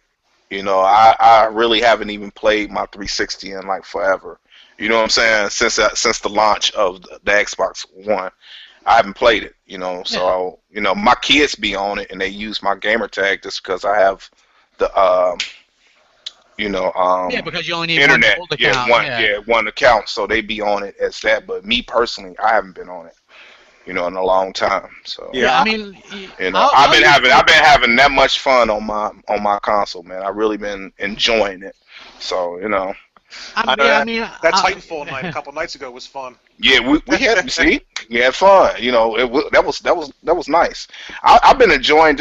I really haven't even played my 360 in like forever. You know what I'm saying? Since the launch of the Xbox One, I haven't played it. So my kids be on it and they use my gamer tag just because I have the because you only need internet, one account. one account, so they be on it as that. But me personally, I haven't been on it, in a long time. So I mean, I've been having that much fun on my console, man. I've really been enjoying it. So I mean, that Titanfall night a couple nights ago was fun. Yeah, we had we had fun. You know, that was nice. I've been enjoying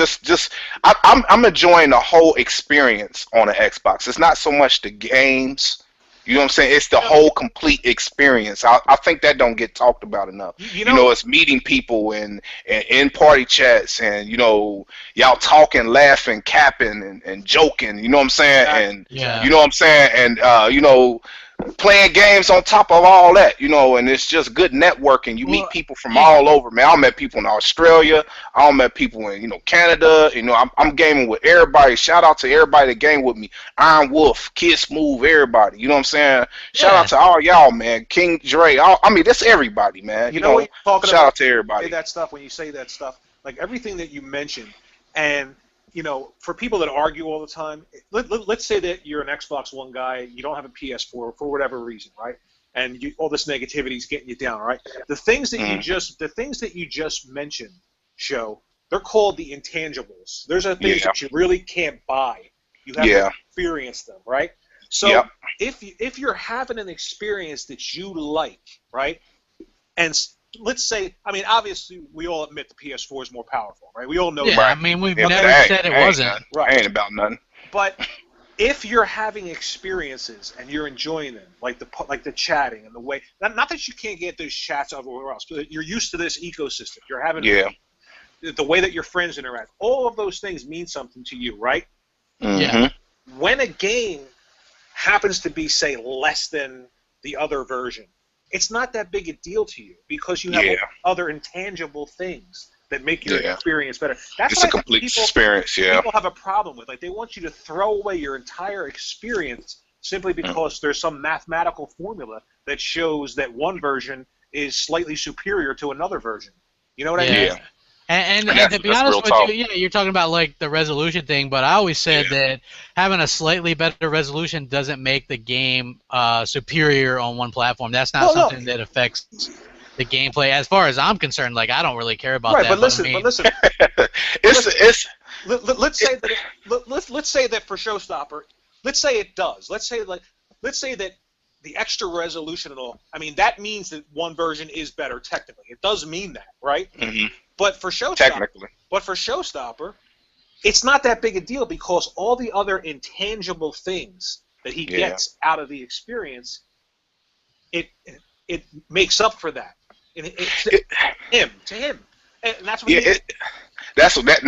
I'm enjoying the whole experience on the Xbox. It's not so much the games. You know what I'm saying? It's the whole complete experience. I think that don't get talked about enough. You know, it's meeting people and in party chats and, you know, y'all talking, laughing, capping and joking. You know what I'm saying? And you know what I'm saying? And you know, playing games on top of all that, you know, and it's just good networking. You meet people from all over, man. I met people in Australia. I met people in, you know, Canada. You know, I'm gaming with everybody. Shout out to everybody that game with me. Iron Wolf, Kid Smooth, everybody. You know what I'm saying? Shout out to all y'all, man. King Dre. I mean, that's everybody, man. You know what you're talking shout about, out to everybody. that stuff, when you say that stuff, like everything that you mentioned, and you know, for people that argue all the time, let's say that you're an Xbox One guy, you don't have a PS4 for whatever reason, right? And all this negativity is getting you down, right? The things that you just mentioned, they're called the intangibles. There's are things that you really can't buy. You have to experience them, right? So if you're having an experience that you like, right, and let's say, I mean, obviously, we all admit the PS4 is more powerful, right? We all know that. I mean, we've never said it wasn't. Right. Ain't about nothing. But if you're having experiences and you're enjoying them, like the chatting and the way, not that you can't get those chats everywhere else, but you're used to this ecosystem. You're having the way that your friends interact. All of those things mean something to you, right? Yeah. When a game happens to be, say, less than the other version, it's not that big a deal to you because you have other intangible things that make your experience better. That's a complete experience, people have a problem with. Like, they want you to throw away your entire experience simply because there's some mathematical formula that shows that one version is slightly superior to another version. You know what I mean? Yeah. And to be honest with you, you're talking about like the resolution thing, but I always said that having a slightly better resolution doesn't make the game superior on one platform. That's not something that affects the gameplay. As far as I'm concerned, like, I don't really care about that. But listen, let's say that for Showstopper, let's say it does. Let's say that the extra resolution and all. I mean, that means that one version is better technically. It does mean that, right? Mm-hmm. But for Showstopper, it's not that big a deal because all the other intangible things that he gets out of the experience, it makes up for that. To him, and that's what.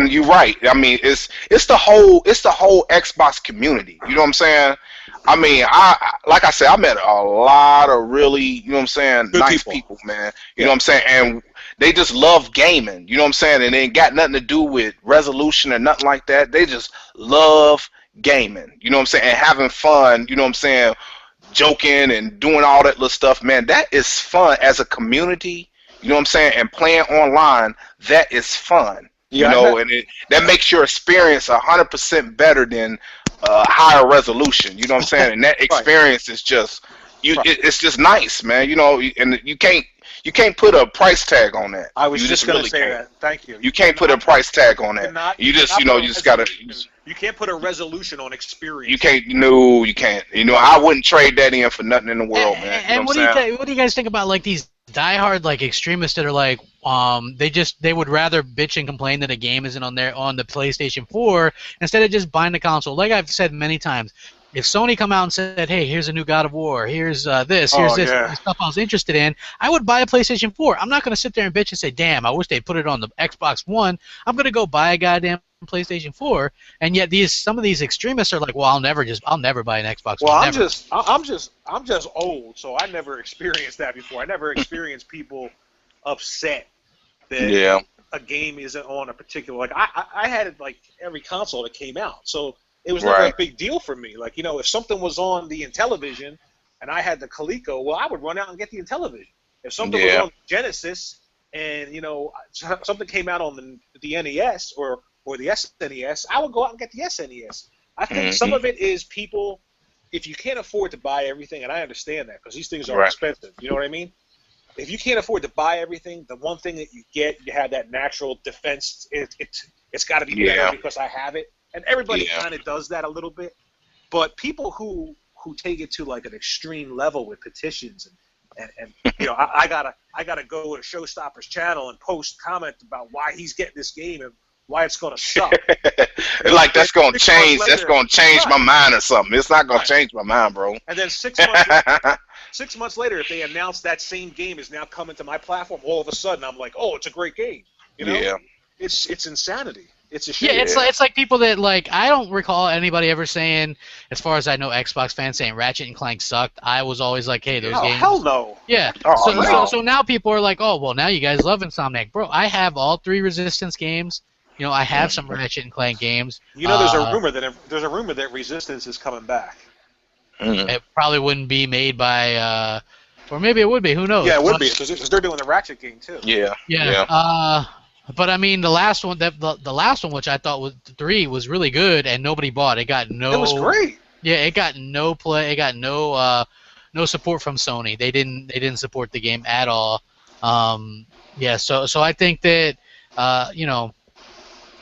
You're right. I mean, it's the whole Xbox community. You know what I'm saying? I mean, like I said, I met a lot of really, you know what I'm saying, good nice people, man. You know what I'm saying? And they just love gaming. You know what I'm saying? And it ain't got nothing to do with resolution or nothing like that. They just love gaming. You know what I'm saying? And having fun. You know what I'm saying? Joking and doing all that little stuff, man. That is fun as a community. You know what I'm saying? And playing online, that is fun. You know, and that makes your experience 100% better than higher resolution. You know what I'm saying? And that experience is just it's just nice, man. You know, and you can't put a price tag on that. I was just going to say that. Thank you. You can't put a price tag on that. You just gotta. You can't put a resolution on experience. You can't. No, you can't. You know, I wouldn't trade that in for nothing in the world, man. And what do you guys think about like these diehard like extremists that are like they would rather bitch and complain that a game isn't on the PlayStation 4 instead of just buying the console? Like I've said many times, if Sony come out and said, hey, here's a new God of War, here's this stuff I was interested in, I would buy a PlayStation 4. I'm not going to sit there and bitch and say, damn, I wish they'd put it on the Xbox One. I'm going to go buy a goddamn PlayStation 4. And yet some of these extremists are like, well, I'll never buy an Xbox One. Well, I'm just old, so I never experienced that before. I never experienced people upset that a game isn't on a particular, like I had like every console that came out, so it was never a big deal for me. Like, you know, if something was on the Intellivision and I had the Coleco, well, I would run out and get the Intellivision. If something was on Genesis and, you know, something came out on the NES or the SNES, I would go out and get the SNES. I think some of it is people, if you can't afford to buy everything, and I understand that because these things are expensive, you know what I mean? If you can't afford to buy everything, the one thing that you get, you have that natural defense. It's got to be better because I have it, and everybody kind of does that a little bit. But people who who take it to like an extreme level with petitions and you know, I gotta go to Showstoppers channel and post comment about why he's getting this game and why it's gonna suck. Like that's gonna change. That's gonna change my Right. mind or something. It's not gonna Right. change my mind, bro. And then 6 months later, if they announce that same game is now coming to my platform, all of a sudden I'm like, oh, it's a great game. You know, Yeah. it's insanity. It's a Yeah, shame. it's like people that like I don't recall anybody ever saying, as far as I know, Xbox fans saying Ratchet and Clank sucked. I was always like, hey, those Oh games. hell no. Yeah. Oh, so, no. so now people are like, oh well, now you guys love Insomniac, bro. I have all 3 Resistance games. You know, I have some Ratchet and Clank games. You know, there's a rumor that Resistance is coming back. It probably wouldn't be made by, or maybe it would be. Who knows? Yeah, it would But- be because they're doing the Ratchet game too. Yeah. Yeah. But I mean, the last one, the last one, which I thought was 3, was really good, and nobody bought. It got no. It was great. Yeah, it got no play. It got no support from Sony. They didn't support the game at all. Yeah, so I think that you know,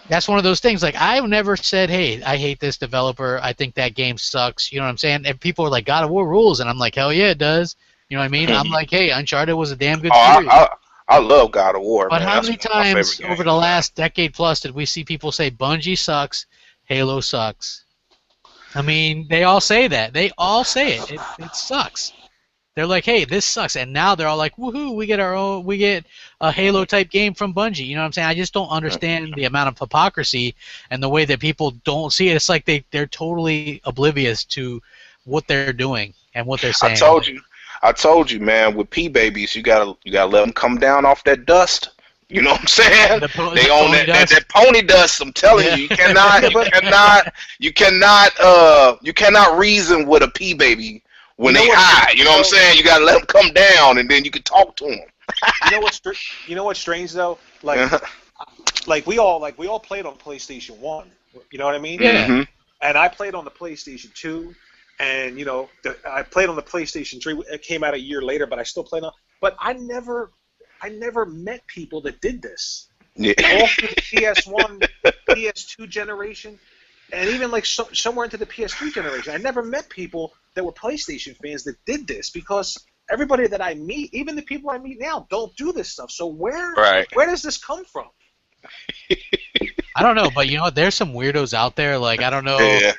that's one of those things. Like I've never said, hey, I hate this developer. I think that game sucks. You know what I'm saying? And people are like, God of War rules, and I'm like, hell yeah, it does. You know what I mean? I'm like, hey, Uncharted was a damn good series. I love God of War. But man. how That's many one of my times favorite over games. the last decade plus did we see people say Bungie sucks, Halo sucks? I mean, they all say that. They all say it. It sucks. They're like, hey, this sucks, and now they're all like, woohoo, we get a Halo type game from Bungie. You know what I'm saying? I just don't understand the amount of hypocrisy and the way that people don't see it. It's like they're totally oblivious to what they're doing and what they're saying. I told you, man. With P babies, you gotta let them come down off that dust. You know what I'm saying? They own that pony dust. I'm telling you, you cannot reason with a P baby when they high. You know what I'm saying? You gotta let them come down, and then you can talk to them. You know what's strange though? Like we all played on PlayStation 1. You know what I mean? Yeah. Mm-hmm. And I played on the PlayStation 2. And you know, I played on the PlayStation 3. It came out a year later, but I still played on. But I never met people that did this. Yeah. All through the PS1, PS2 generation, and even like somewhere into the PS3 generation, I never met people that were PlayStation fans that did this because everybody that I meet, even the people I meet now, don't do this stuff. So where does this come from? I don't know, but you know what? There's some weirdos out there. Like I don't know. Yeah.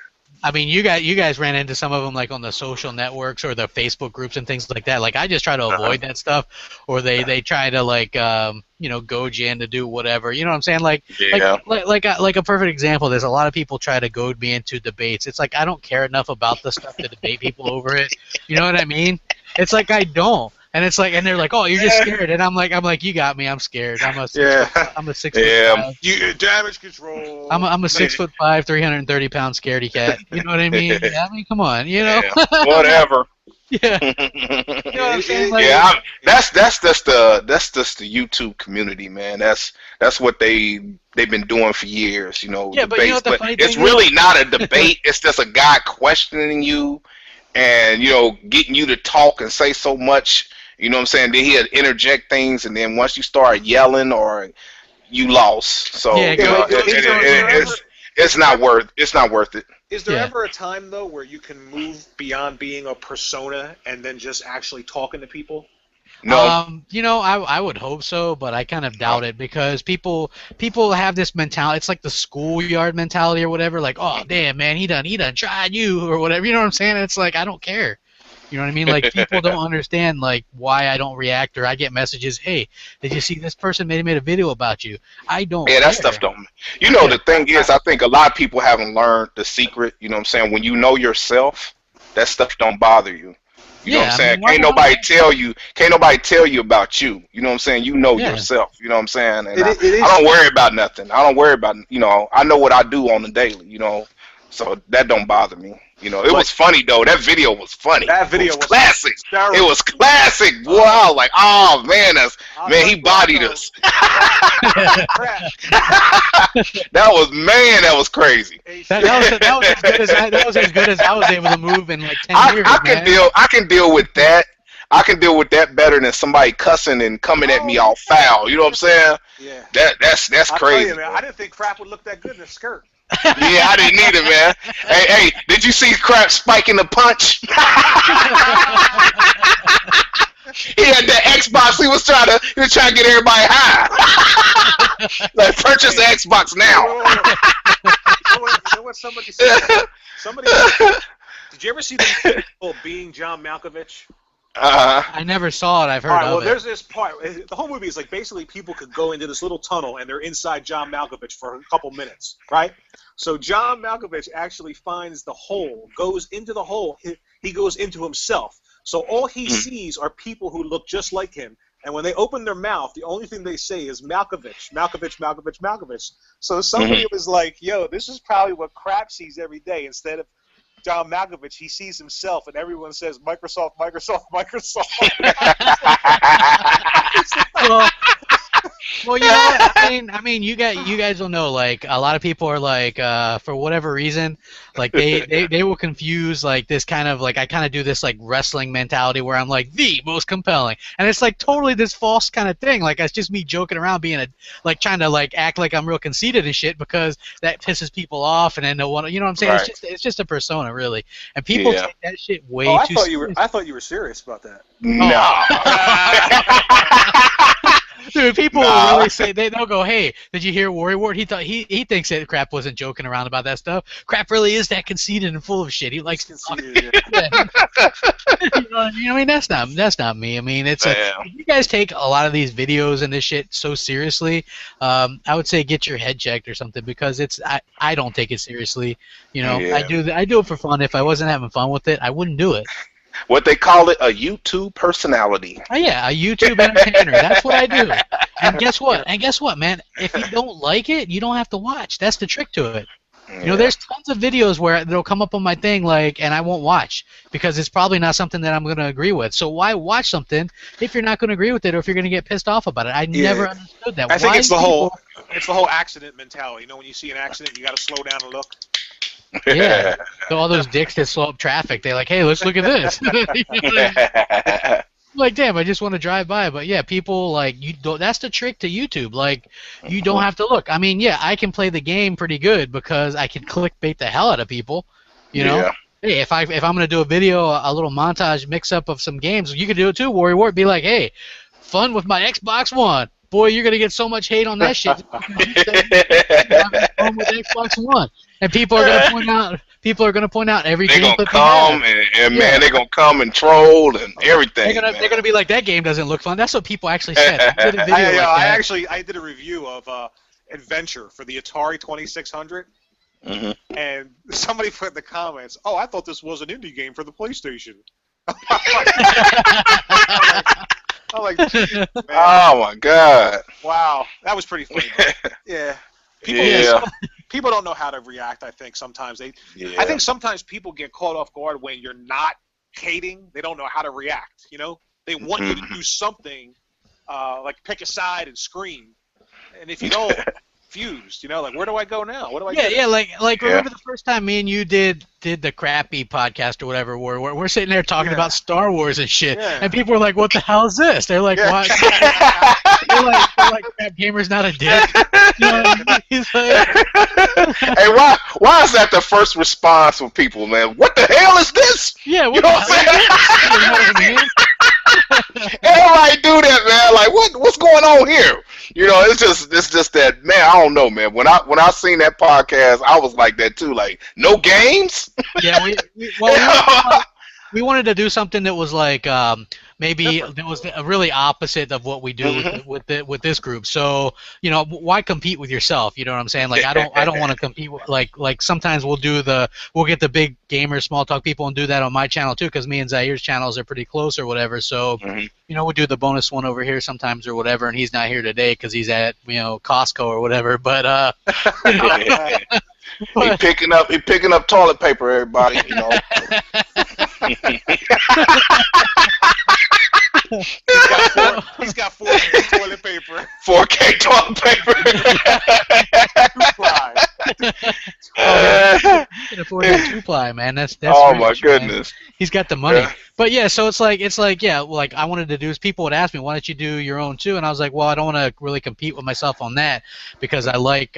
I mean, you guys ran into some of them like on the social networks or the Facebook groups and things like that. Like I just try to avoid that stuff, or they try to like you know, goad you in to do whatever. You know what I'm saying? Like a perfect example. There's a lot of people try to goad me into debates. It's like I don't care enough about the stuff to debate people over it. You know what I mean? It's like I don't. And it's like, and they're like, "Oh, you're just scared," and I'm like, "You got me. I'm scared. I'm a 6 foot 5. You damage control. I'm a 6'5", 330-pound scaredy cat. You know what I mean? I mean, come on, you know. Yeah. Whatever. Yeah. You know what I'm saying? Like, that's just the YouTube community, man. That's what they've been doing for years. You know, yeah, debates. But you know what the funny it's thing really is? not a debate. It's just a guy questioning you, and you know, getting you to talk and say so much. You know what I'm saying? Then he'll interject things, and then once you start yelling, or you lost. So Yeah, you know, it's not worth it. Is there ever a time though where you can move beyond being a persona and then just actually talking to people? No. You know, I would hope so, but I kind of doubt it because people have this mentality. It's like the schoolyard mentality or whatever. Like, oh damn man, he done tried you or whatever. You know what I'm saying? It's like I don't care. You know what I mean? Like people don't understand like why I don't react, or I get messages, hey, did you see this person made a video about you? I don't care. That stuff don't. You know, the thing is, I think a lot of people haven't learned the secret. You know what I'm saying? When you know yourself, that stuff don't bother you. You know what I'm saying? Can't nobody tell you about you. You know what I'm saying? You know yourself. You know what I'm saying? And I don't worry about nothing. I don't worry about, you know, I know what I do on the daily, you know. So that don't bother me. You know, it was funny though. That video was funny. That video was classic. Terrible. It was classic. Wow, like, oh man, he bodied us. That was crazy. That was as good as I was able to move in like 10 years. I can deal with that. I can deal with that better than somebody cussing and coming at me all foul. You know what I'm saying? Yeah. That's crazy. You, man, I didn't think crap would look that good in a skirt. Yeah, I didn't either, man. Hey, did you see Crap spiking the punch? He had that Xbox. He was trying to get everybody high. Like, purchase the Xbox now. You know what somebody said? Somebody. Did you ever see the people being John Malkovich? I never saw it. I've heard All right, of well, it. there's this part. The whole movie is like basically people could go into this little tunnel and they're inside John Malkovich for a couple minutes, right? So John Malkovich actually finds the hole, goes into the hole. He goes into himself. So all he sees are people who look just like him. And when they open their mouth, the only thing they say is Malkovich, Malkovich, Malkovich, Malkovich. So somebody was like, yo, this is probably what Crap sees every day. Instead of John Malkovich, he sees himself, and everyone says Microsoft, Microsoft, Microsoft. Well, you know, I mean, you guys will know. Like, a lot of people are like, for whatever reason, like they will confuse like this kind of like I kind of do this like wrestling mentality where I'm like the most compelling, and it's like totally this false kind of thing. Like it's just me joking around, being like trying to like act like I'm real conceited and shit because that pisses people off, and then they'll want to, you know what I'm saying? Right. It's just a persona, really, and people take that shit way too serious. I thought you were serious about that. No. Dude, people will really say they'll go, "Hey, did you hear Worry Ward? He thought he thinks that Crap wasn't joking around about that stuff. Crap really is that conceited and full of shit. He likes conceited. Yeah. You know, I mean, that's not me. I mean, it's if you guys take a lot of these videos and this shit so seriously, I would say get your head checked or something because I don't take it seriously. You know, I do it for fun. If I wasn't having fun with it, I wouldn't do it. What they call it, a YouTube personality. Oh yeah, a YouTube entertainer. That's what I do. And guess what, man? If you don't like it, you don't have to watch. That's the trick to it. You know, there's tons of videos where they'll come up on my thing, like, and I won't watch because it's probably not something that I'm going to agree with. So why watch something if you're not going to agree with it or if you're going to get pissed off about it? I never understood that. I think it's the whole accident mentality. You know, when you see an accident, you got to slow down and look. Yeah. So all those dicks that slow up traffic, they're like, hey, let's look at this. You know, like, damn, I just want to drive by. But yeah, people like you don't. That's the trick to YouTube. Like, you don't have to look. I mean, yeah, I can play the game pretty good because I can clickbait the hell out of people. You know. Yeah. Hey, if I'm gonna do a video, a little montage mix up of some games, you could do it too. Warrior Ward, be like, hey, fun with my Xbox One. Boy, you're gonna get so much hate on that shit. Fun with Xbox One. And people are gonna point out every game that they come and man, they're gonna come and troll and everything. They're gonna be like, that game doesn't look fun. That's what people actually said. I did a review of Adventure for the Atari 2600, and somebody put in the comments, "Oh, I thought this was an indie game for the PlayStation." I'm like, man. Oh my god! Wow, that was pretty funny. Yeah. People don't know how to react. I think sometimes I think sometimes people get caught off guard when you're not hating. They don't know how to react. You know, they want you to do something, like pick a side and scream, and if you don't, fused. You know, like where do I go now? What do I? Yeah, like remember the first time me and you did the crappy podcast or whatever, where we're sitting there talking about Star Wars and shit, and people were like, "What the hell is this?" They're like, "What?" they're like, "Crap gamer's not a dick." You know what I mean? He's like, hey, why is that the first response from people, man? What the hell is this? Yeah, what you know what I'm saying? Everybody do that, man. Like, what's going on here? You know, it's just that, man. I don't know, man. When I seen that podcast, I was like that too. Like, no games. Yeah, we wanted to do something that was like maybe that was really opposite of what we do with this group. So, you know, why compete with yourself? You know what I'm saying? Like, I don't want to compete with, like sometimes we'll get the big gamer small talk people and do that on my channel too, because me and Zair's channels are pretty close or whatever. So, you know, we'll do the bonus one over here sometimes or whatever, and he's not here today because he's at, you know, Costco or whatever. But he picking up toilet paper, everybody. You know. He's got 4K toilet paper. 4K toilet paper. He can afford that 2-ply, man. That's oh rich, my goodness. Man. He's got the money. But yeah, so it's like yeah, like I wanted to do. People would ask me, why don't you do your own too? And I was like, well, I don't want to really compete with myself on that because I like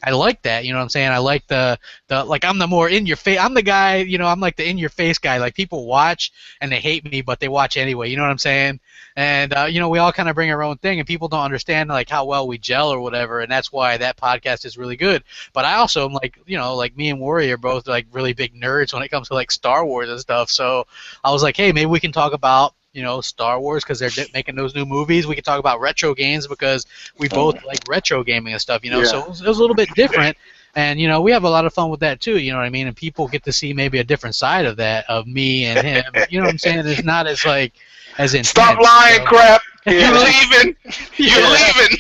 I like that, you know what I'm saying? I like the like I'm the more in your face. I'm the guy, you know, I'm like the in your face guy. Like people watch and they hate me, but they watch anyway. You know what I'm saying? And you know, we all kind of bring our own thing, and people don't understand like how well we gel or whatever, and that's why that podcast is really good. But I also am like, you know, like me and Worry are both like really big nerds when it comes to like Star Wars and stuff. So I was like, hey, maybe we can talk about, you know, Star Wars because they're making those new movies. We could talk about retro games because we both like retro gaming and stuff, you know. So it was a little bit different, and you know, we have a lot of fun with that too. You know what I mean? And people get to see maybe a different side of that, of me and him. You know what I'm saying? It's not as like as intense. Stop lying, crap. You're leaving. You're leaving.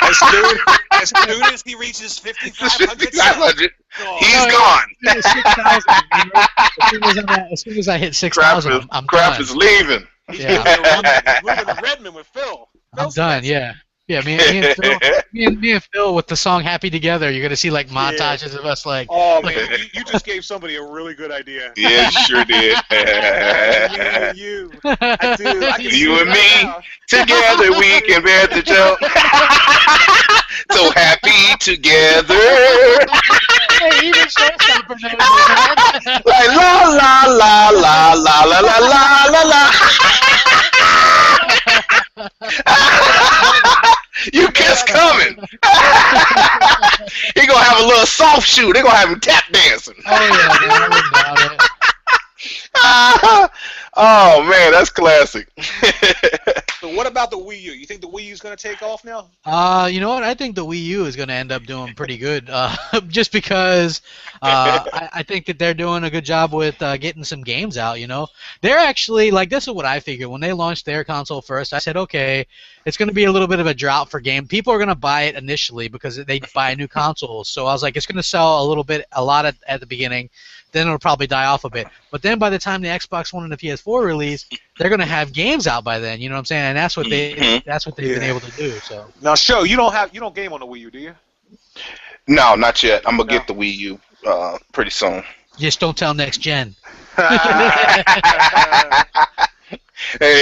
As soon as he reaches 5,500, he's gone. 6,000. As soon as I hit 6,000, I'm crap done. is leaving. Yeah. moving to Redmond with Phil. I'm done. Yeah. Yeah, me and Phil with the song "Happy Together." You're gonna see like montages of us like. Oh man, you just gave somebody a really good idea. Yeah, sure did. you, I do. I You and me together, we can bear the joke. So happy together. Hey, even Showstopper knows it, man. Like la la la la la la la la la. You kiss coming. He gonna have a little soft shoe. They gonna have him tap dancing. Oh yeah, man, I wouldn't doubt it. Oh man, that's classic. So what about the Wii U? You think the Wii U is going to take off now? You know what? I think the Wii U is going to end up doing pretty good, just because I think that they're doing a good job with getting some games out. You know, they're actually like, this is what I figured when they launched their console first. I said, okay, it's going to be a little bit of a drought for game. People are going to buy it initially because they buy new consoles. So I was like, it's going to sell a lot at the beginning. Then it'll probably die off a bit. But then by the time the Xbox One and the PS4 release, they're gonna have games out by then. You know what I'm saying? And that's what they've been able to do. So now, Show, you don't game on the Wii U, do you? No, not yet. I'm gonna get the Wii U pretty soon. Just don't tell next gen. Hey,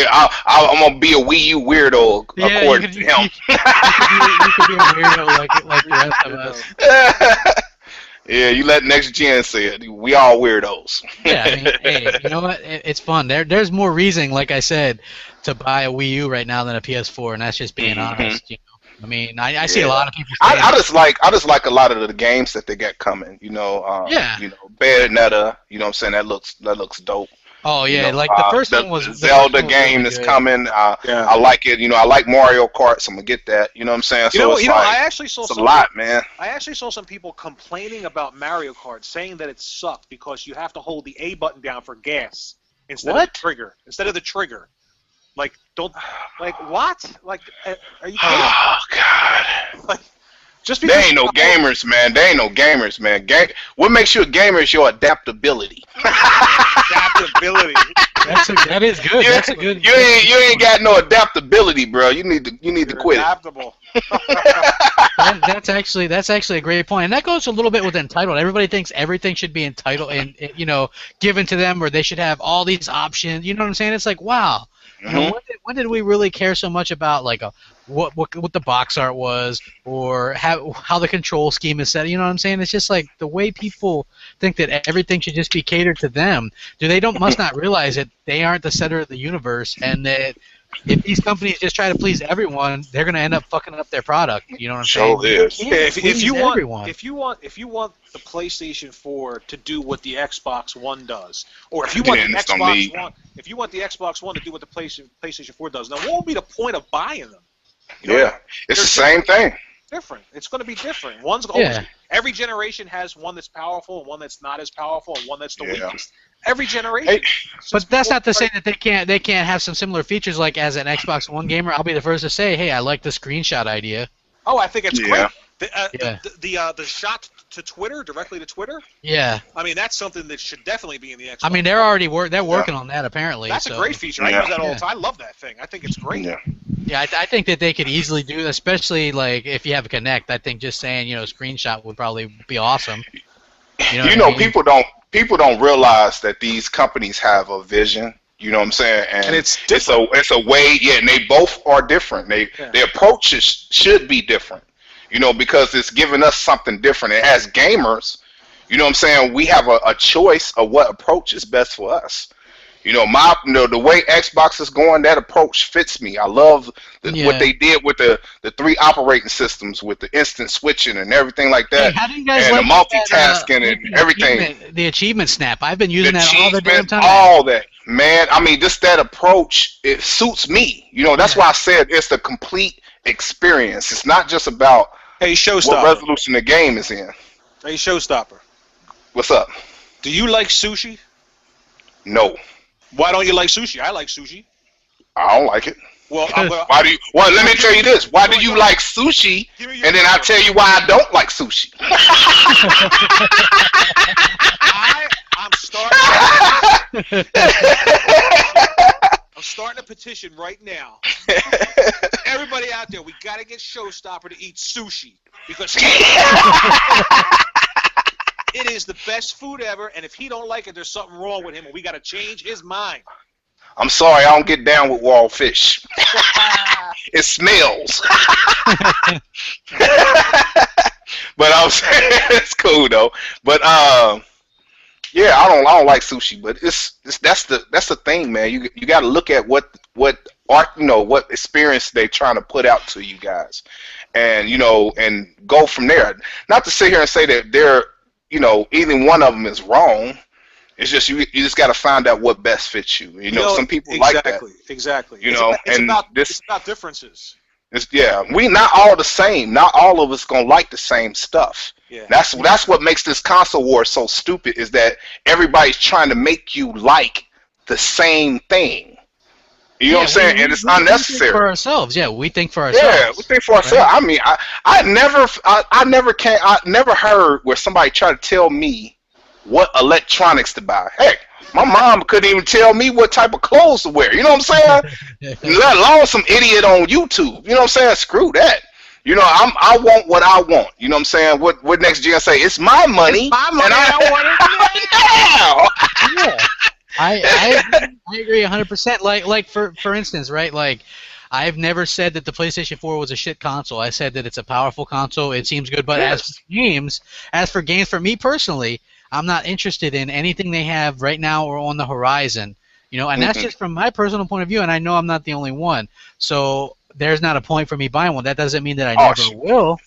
I'm gonna be a Wii U weirdo according to him. You could be a weirdo like the rest of us. Yeah, you let next gen say it. We all weirdos. Yeah, I mean, hey, you know what? It's fun. There's more reason, like I said, to buy a Wii U right now than a PS4, and that's just being honest. You know, I mean, I see a lot of people. I just like a lot of the games that they got coming. You know, you know, Bayonetta. You know what I'm saying? That looks dope. Oh yeah, you know, like the first one was the Zelda game that's coming. I like it. You know, I like Mario Kart, so I'm gonna get that. You know what I'm saying? So I actually saw a lot, man. I actually saw some people complaining about Mario Kart, saying that it sucked because you have to hold the A button down for gas instead of the trigger. Like, what? Like, are you kidding? Oh God. Like, just because they ain't no gamers, man. What makes you a gamer is your adaptability. Adaptability. That is good. That's a good. You ain't got no adaptability, bro. You need to quit adaptable. That's actually a great point, and that goes a little bit with entitled. Everybody thinks everything should be entitled and given to them, or they should have all these options. You know what I'm saying? It's like, wow. You know, when did we really care so much about like what the box art was, or how the control scheme is set? You know what I'm saying? It's just like the way people think that everything should just be catered to them. Must not realize that they aren't the center of the universe, and that if these companies just try to please everyone, they're going to end up fucking up their product. You know what I'm saying? If you want the PlayStation 4 to do what the Xbox One does, or if you want the Xbox One to do what the PlayStation 4 does, now what would be the point of buying them? It's the same thing. Different. It's going to be different. Every generation has one that's powerful, and one that's not as powerful, and one that's the weakest. Every generation. Hey, but that's not to say that they can't have some similar features. Like as an Xbox One gamer, I'll be the first to say, hey, I like the screenshot idea. Oh, I think it's great. The shot to Twitter, directly to Twitter. Yeah. I mean, that's something that should definitely be in the Xbox. I mean, they're already working on that apparently. That's a great feature. I use that all the time. I love that thing. I think it's great. Yeah, I think that they could easily do, especially like if you have a Kinect. I think just saying screenshot would probably be awesome. People don't realize that these companies have a vision. You know what I'm saying? And it's different. It's a way. Yeah, and they both are different. Their approaches should be different. You know, because it's giving us something different. And as gamers, you know what I'm saying, we have a choice of what approach is best for us. You know, the way Xbox is going, that approach fits me. I love what they did with the 3 operating systems, with the instant switching and everything like that. Hey, how do you guys and like the multitasking like and everything? The achievement snap. I've been using The that all the damn time. all that, man. I mean, just that approach, it suits me. You know, that's why I said it's the complete experience. It's not just about Hey, what showstopper. resolution the game is in. Hey, showstopper. What's up? Do you like sushi? No, Why don't you like sushi? I like sushi. I don't like it. Well, I'm gonna, Why do you? Well, let me tell you this. Why do you like sushi? And then I'll tell you why I don't like sushi. I'm starting a petition right now. Everybody out there, we gotta get Showstopper to eat sushi because it is the best food ever. And if he don't like it, there's something wrong with him, and we gotta change his mind. I'm sorry, I don't get down with raw fish. It smells. But I'm saying it's cool though. But yeah, I don't like sushi. But that's the thing, man. You got to look at what art, you know, what experience they trying to put out to you guys, and you know, and go from there. Not to sit here and say that they're, you know, either one of them is wrong. It's just you just got to find out what best fits you. You know, some people like that. Exactly. You know, it's and it's about differences. We not all the same. Not all of us gonna like the same stuff. Yeah. That's what makes this console war so stupid. Is that everybody's trying to make you like the same thing. You know what I'm saying? And it's unnecessary. We think for ourselves, we think for ourselves. Yeah, we think for ourselves. Right? I mean, I never heard where somebody tried to tell me what electronics to buy. Heck, my mom couldn't even tell me what type of clothes to wear. You know what I'm saying? Let alone some idiot on YouTube. You know what I'm saying? Screw that. You know, I want what I want. You know what I'm saying? What next gen say? It's my money. It's my money. And I want it now. Yeah. I agree 100%. Like for instance, right? Like, I've never said that the PlayStation 4 was a shit console. I said that it's a powerful console. It seems good, but as for games, for me personally, I'm not interested in anything they have right now or on the horizon. You know, and that's just from my personal point of view, and I know I'm not the only one. So there's not a point for me buying one. That doesn't mean that I never will.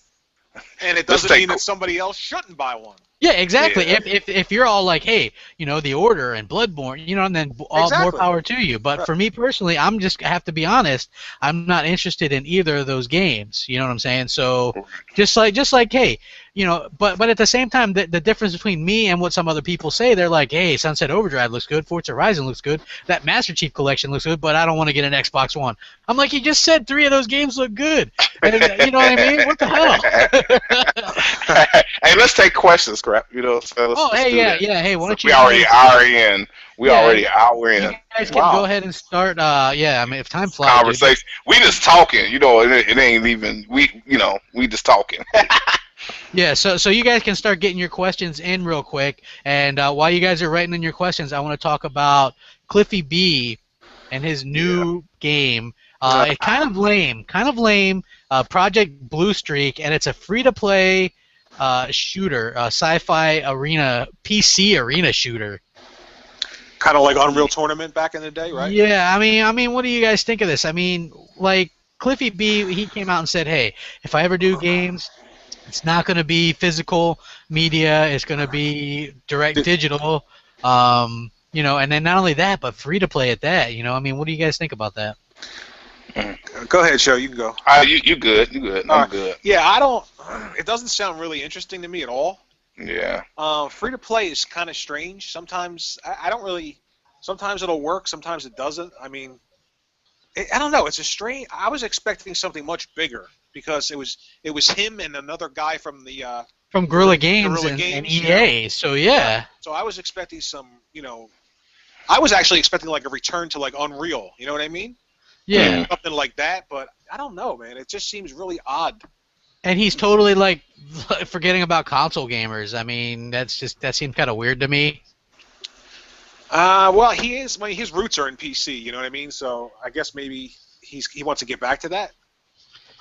And it doesn't mean that somebody else shouldn't buy one. Yeah, exactly. Yeah. If you're all like, hey, you know, The Order and Bloodborne, you know, and then more power to you. But for me personally, I have to be honest, I'm not interested in either of those games. You know what I'm saying? So just like, hey, you know, but at the same time, the difference between me and what some other people say, they're like, hey, Sunset Overdrive looks good, Forza Horizon looks good, that Master Chief Collection looks good, but I don't want to get an Xbox One. I'm like, you just said 3 of those games look good. And, you know what I mean? What the hell? Hey, let's take questions, crap. You know. So yeah. Hey, why don't you? We already hour in. You guys can go ahead and start. I mean, if time flies. Conversation. We just talking. You know, it ain't even. We just talking. Yeah, so you guys can start getting your questions in real quick, and while you guys are writing in your questions, I want to talk about Cliffy B and his new game. It's kind of lame. Project Blue Streak, and it's a free-to-play shooter, sci-fi arena, PC arena shooter. Kind of like Unreal Tournament back in the day, right? Yeah, I mean, what do you guys think of this? I mean, like, Cliffy B, he came out and said, hey, if I ever do games, it's not going to be physical media. It's going to be direct digital. You know, and then not only that, but free to play at that. You know, I mean, what do you guys think about that? Go ahead, Show. You can go. You good? You good? I'm good. Yeah, I don't. It doesn't sound really interesting to me at all. Yeah. Free to play is kind of strange. Sometimes I don't really. Sometimes it'll work. Sometimes it doesn't. I mean, I don't know. It's a strange. I was expecting something much bigger because it was him and another guy from the from Guerrilla Games and EA. You know? So yeah. So I was expecting some. You know, I was actually expecting like a return to like Unreal. You know what I mean? Yeah. Something like that, but I don't know, man. It just seems really odd. And he's totally like forgetting about console gamers. I mean, that seems kind of weird to me. Well, he is. I mean, his roots are in PC. You know what I mean? So I guess maybe he wants to get back to that.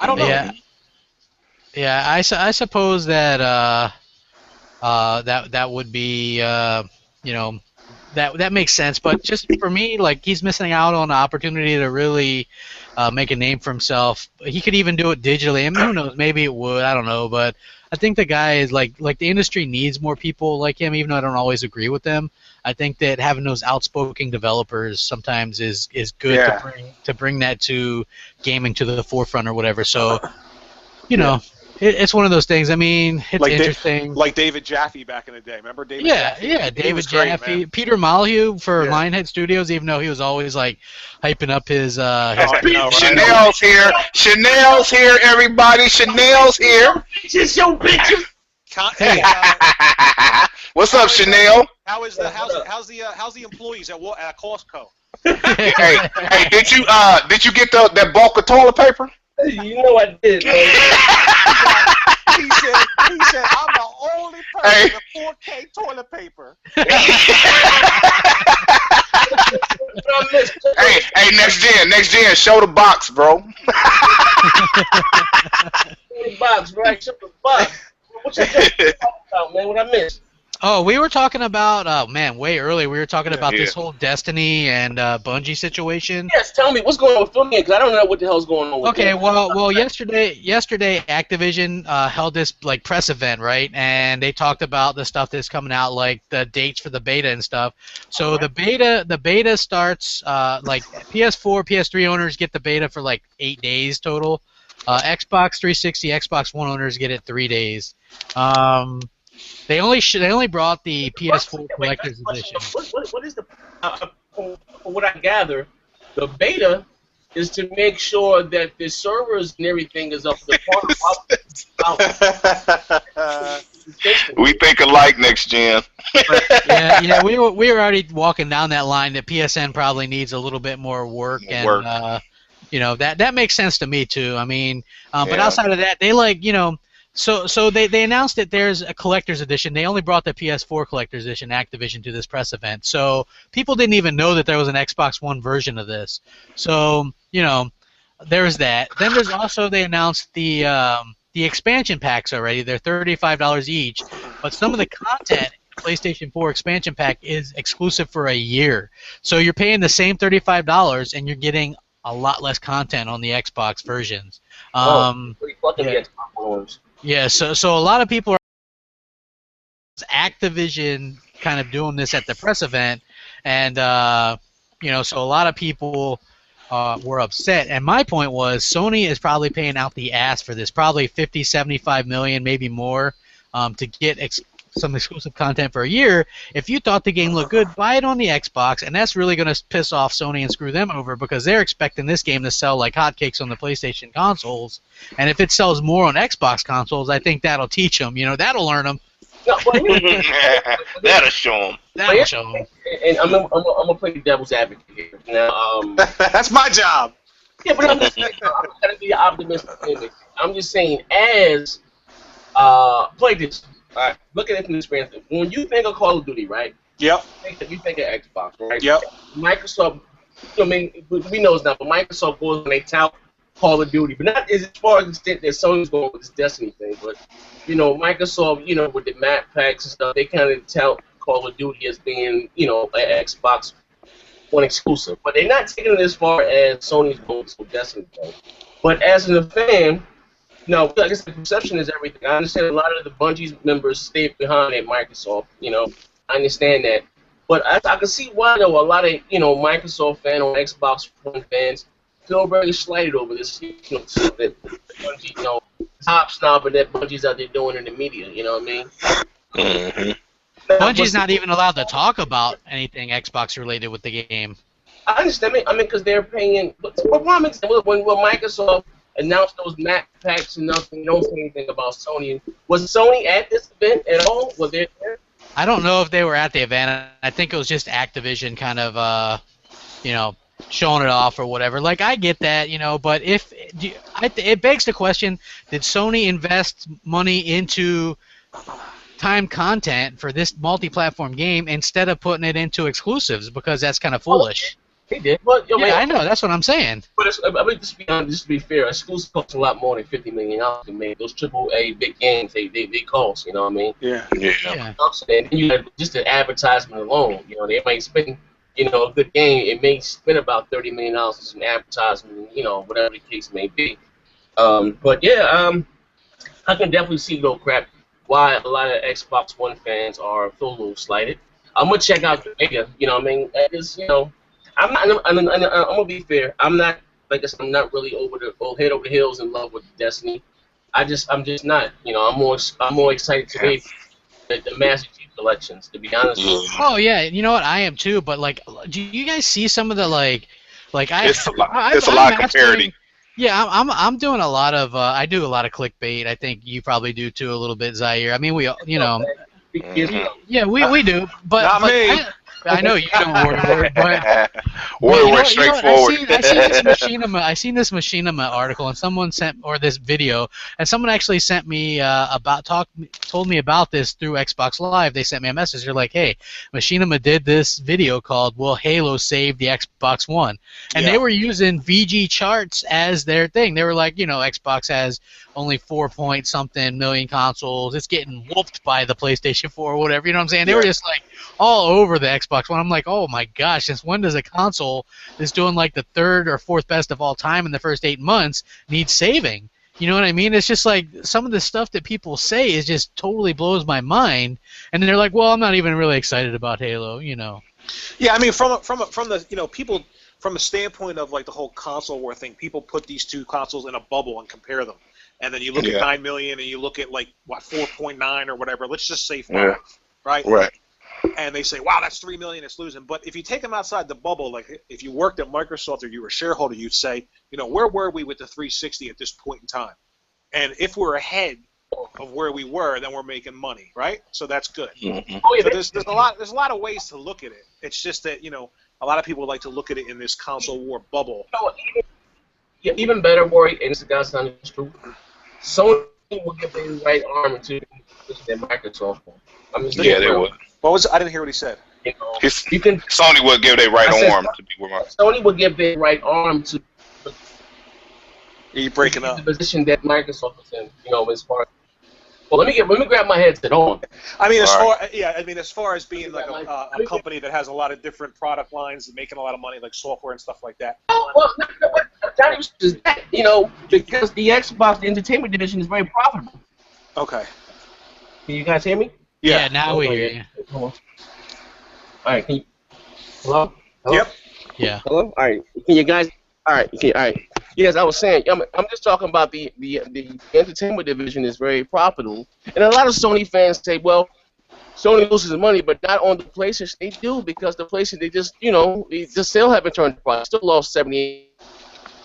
I don't know. Yeah. Yeah, I suppose that that would be you know that makes sense. But just for me, like he's missing out on an opportunity to really make a name for himself. He could even do it digitally. I mean, who knows? Maybe it would. I don't know. But I think the guy is like the industry needs more people like him. Even though I don't always agree with them, I think that having those outspoken developers sometimes is good Yeah. to bring that to gaming to the forefront or whatever. So you Yeah. know, it's one of those things. I mean, it's interesting. Like David Jaffe back in the day. Remember David Yeah, Jaffe? yeah, He David was great, Jaffe, man. Peter Molyneux for Yeah. Lionhead Studios, even though he was always like hyping up his Oh, I know, right? Chanel's here. Chanel's here, everybody. Chanel's here. Bitches, yo, bitches. Hey, What's up, Chanel? how's the employees at Costco? Hey, did you get that bulk of toilet paper? You know I did, man. He said, I'm the only person with 4K toilet paper. Hey, next gen, show the box, bro. The box, right? Shut the box. What you talking about, man? What I missed? Oh, we were talking about man, way early. We were talking about this Yeah. whole Destiny and Bungie situation. Yes, tell me what's going on with me because I don't know what the hell's going on with Okay, them. well, yesterday, Activision held this like press event, right? And they talked about the stuff that's coming out, like the dates for the beta and stuff. So the beta starts like PS4, PS3 owners get the beta for like 8 days total. Xbox 360, Xbox One owners get it 3 days. They only brought the PS4 collector's edition. What is the from what I gather, the beta is to make sure that the servers and everything is up to par. We think alike, next gen. Yeah, we were already walking down that line that PSN probably needs a little bit more work, and that makes sense to me too. I mean, but outside of that, they So they announced that there's a collector's edition. They only brought the PS4 collector's edition, Activision, to this press event. So people didn't even know that there was an Xbox One version of this. So there's that. Then there's also they announced the expansion packs already. They're $35 each, but some of the content in PlayStation 4 expansion pack is exclusive for a year. So you're paying the same $35 and you're getting a lot less content on the Xbox versions. Yeah, so a lot of people are Activision kind of doing this at the press event, and so a lot of people were upset. And my point was Sony is probably paying out the ass for this, probably 50, 75 million, maybe more, to get some exclusive content for a year. If you thought the game looked good, buy it on the Xbox, and that's really going to piss off Sony and screw them over because they're expecting this game to sell like hotcakes on the PlayStation consoles. And if it sells more on Xbox consoles, I think that'll teach them. That'll learn them. That'll show them. That'll show them. And I'm gonna play devil's advocate here now. That's my job. Yeah, but I'm gonna be optimistic. I'm just saying, as play this. All right, look at it from this perspective. When you think of Call of Duty, right? Yep. You think of Xbox, right? Yep. Microsoft. I mean, we know it's not, but Microsoft goes when they tout Call of Duty, but not as far as the extent that Sony's going with this Destiny thing. But Microsoft, with the map packs and stuff, they kind of tout Call of Duty as being, an Xbox One exclusive. But they're not taking it as far as Sony's going with Destiny thing. But as a fan. No, I guess the perception is everything. I understand a lot of the Bungie members stay behind at Microsoft. I understand that. But I can see why, though, a lot of, Microsoft fans or Xbox One fans feel very slighted over this, so that Bungie, top snobbing that Bungie's out there doing in the media, you know what I mean? Mm-hmm. Bungie's not even allowed to talk about anything Xbox related with the game. I understand. I mean, because they're paying. But when Microsoft announced those map packs and nothing, don't say anything about Sony. Was Sony at this event at all? Was they there? I don't know if they were at the event. I think it was just Activision kind of, showing it off or whatever. Like, I get that, but it begs the question, did Sony invest money into time content for this multi-platform game instead of putting it into exclusives? Because that's kind of foolish. He did. But yo, Yeah, man, I know. That's what I'm saying. but I mean, just be honest, just to be fair, exclusive cost a lot more than $50 million to make. Those AAA big games, they cost. You know what I mean? Yeah. Yeah. Yeah. And you have just the advertisement alone. You know, they might spend, a good game. It may spend about $30 million just in advertisement. Whatever the case may be. But yeah, I can definitely see though, crap, why a lot of Xbox One fans are feel a little slighted. I'm gonna check out the Vega. You know what I mean? It's, I'm not. I'm gonna be fair. I'm not. Like I said, I'm not really head over the heels in love with Destiny. I'm just not. I'm more excited today the Master Chief collections. To be honest with you. Oh yeah, you know what? I am too. But like, do you guys see some of the like It's a lot. It's a I'm lot of mastering- comparity. Yeah, I'm doing a lot of I do a lot of clickbait. I think you probably do too a little bit, Zaire. I mean, we yeah we do, but Not me. I know you don't worry, but Warrior you went know straightforward. what? I seen this Machinima article, and someone this video, and someone actually sent me told me about this through Xbox Live. They sent me a message. They're like, "Hey, Machinima did this video called Will Halo Save the Xbox One?" And they were using VG charts as their thing. They were like, Xbox has only 4-point-something million consoles. It's getting whooped by the PlayStation 4 or whatever. You know what I'm saying? They were just like all over the Xbox One. I'm like, oh my gosh, since when does a console that's doing like the third or fourth best of all time in the first 8 months need saving? You know what I mean? It's just like some of the stuff that people say is just totally blows my mind. And then they're like, well, I'm not even really excited about Halo, Yeah, I mean, from the people from the standpoint of like the whole console war thing, people put these two consoles in a bubble and compare them, and then you look at 9 million and you look at like 4.9 or whatever. Let's just say 5, right? Right. And they say, wow, that's 3 million, it's losing. But if you take them outside the bubble, like if you worked at Microsoft or you were a shareholder, you'd say, where were we with the 360 at this point in time? And if we're ahead of where we were, then we're making money, right? So that's good. Mm-hmm. So there's a lot of ways to look at it. It's just that a lot of people like to look at it in this console war bubble. Even better, Rory, and this guy's not true. Sony will give their right arm to their Microsoft. I mean, Yeah, they would. I didn't hear what he said. Sony would give their right arm to be with my. Sony would give their right arm to. You're breaking up. The position that Microsoft is in, as far. Well, let me grab my headset on. I mean, as far as being like a company that has a lot of different product lines and making a lot of money, like software and stuff like that. Well, not even just that, because the Xbox, the entertainment division, is very profitable. Okay. Can you guys hear me? Yeah, now we hear you. All right. Can you? Hello? Yep. Yeah. Hello. All right. Can you guys? All right. All right. Yes, I was saying. I'm just talking about the entertainment division is very profitable, and a lot of Sony fans say, well, Sony loses money, but not on the PlayStation. They do, because the PlayStation, they just, the sale haven't turned to profit. Still lost $78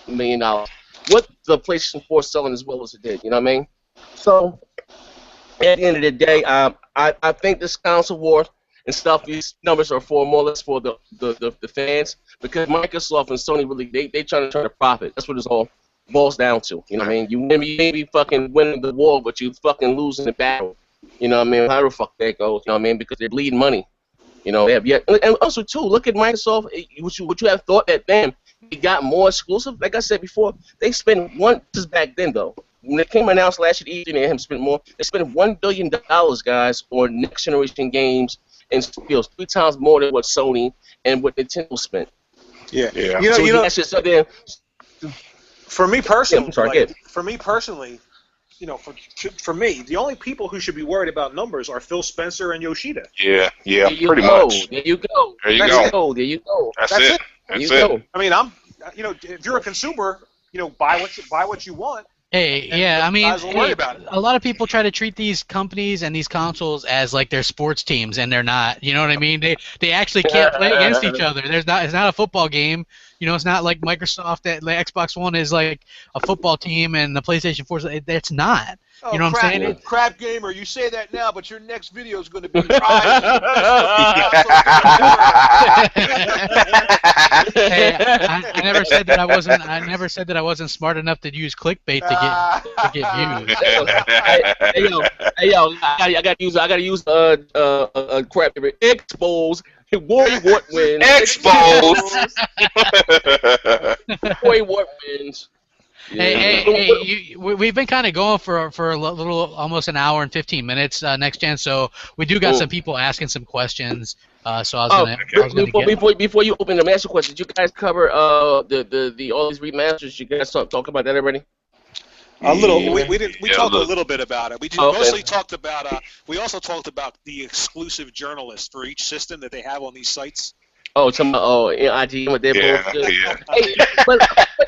million. What the PlayStation 4 selling as well as it did, you know what I mean? So at the end of the day, I think this console war and stuff, these numbers are more or less for the fans, because Microsoft and Sony really they trying to turn a profit. That's what it's all boils down to. You know what I mean? You may be fucking winning the war, but you fucking losing the battle. You know what I mean? How the fuck that goes? You know what I mean? Because they're bleeding money. They have yet, and also too, look at Microsoft. Would you have thought that they got more exclusive? Like I said before, they spent this is back then though. When it came announced last year, they have spent more. They spent $1 billion, guys, on next generation games and skills, 3 times more than what Sony and what Nintendo spent. Yeah. That's just something. For me personally, I'm sorry, for me, the only people who should be worried about numbers are Phil Spencer and Yoshida. Yeah, pretty much. There you go. There you go. There you go. That's it. That's it. I mean, if you're a consumer, buy what you want. Hey, yeah, I mean, worry about it. A lot of people try to treat these companies and these consoles as like their sports teams, and they're not. You know what I mean? They actually can't play against each other. It's not a football game. It's not like Microsoft that the Xbox One is like a football team and the PlayStation 4 it's not. Oh, you know what I'm saying? Crap gamer, you say that now, but your next video is going to be Hey, I never said that I wasn't. I never said that I wasn't smart enough to use clickbait to get views. Hey yo, I gotta use crap expose Boy, what wins? Exposed. Boy, what wins? Hey, we've been kind of going for a little, almost an hour and 15 minutes, next gen. So we do got some people asking some questions. So I was gonna before you open the master question, did you guys cover the all these remasters? You guys talk about that already? A little. We talked a little bit about it. We mostly talked about. We also talked about the exclusive journalists for each system that they have on these sites. Oh, IGN with their bullshit. Yeah. Hey, but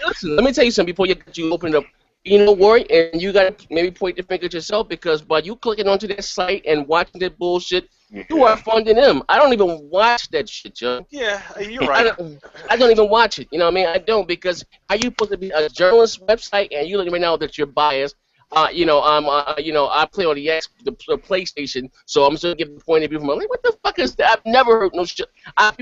listen, let me tell you something before you open it up. You know, Warren, and you got to maybe point the finger at yourself, because by you clicking onto that site and watching that bullshit, you are funding them. I don't even watch that shit, Joe. Yeah, you're right. I don't even watch it. You know what I mean? I don't, because are you supposed to be a journalist website and you looking right now that you're biased? I play on the PlayStation, so I'm still giving the point of view from like, what the fuck is that? I've never heard no shit.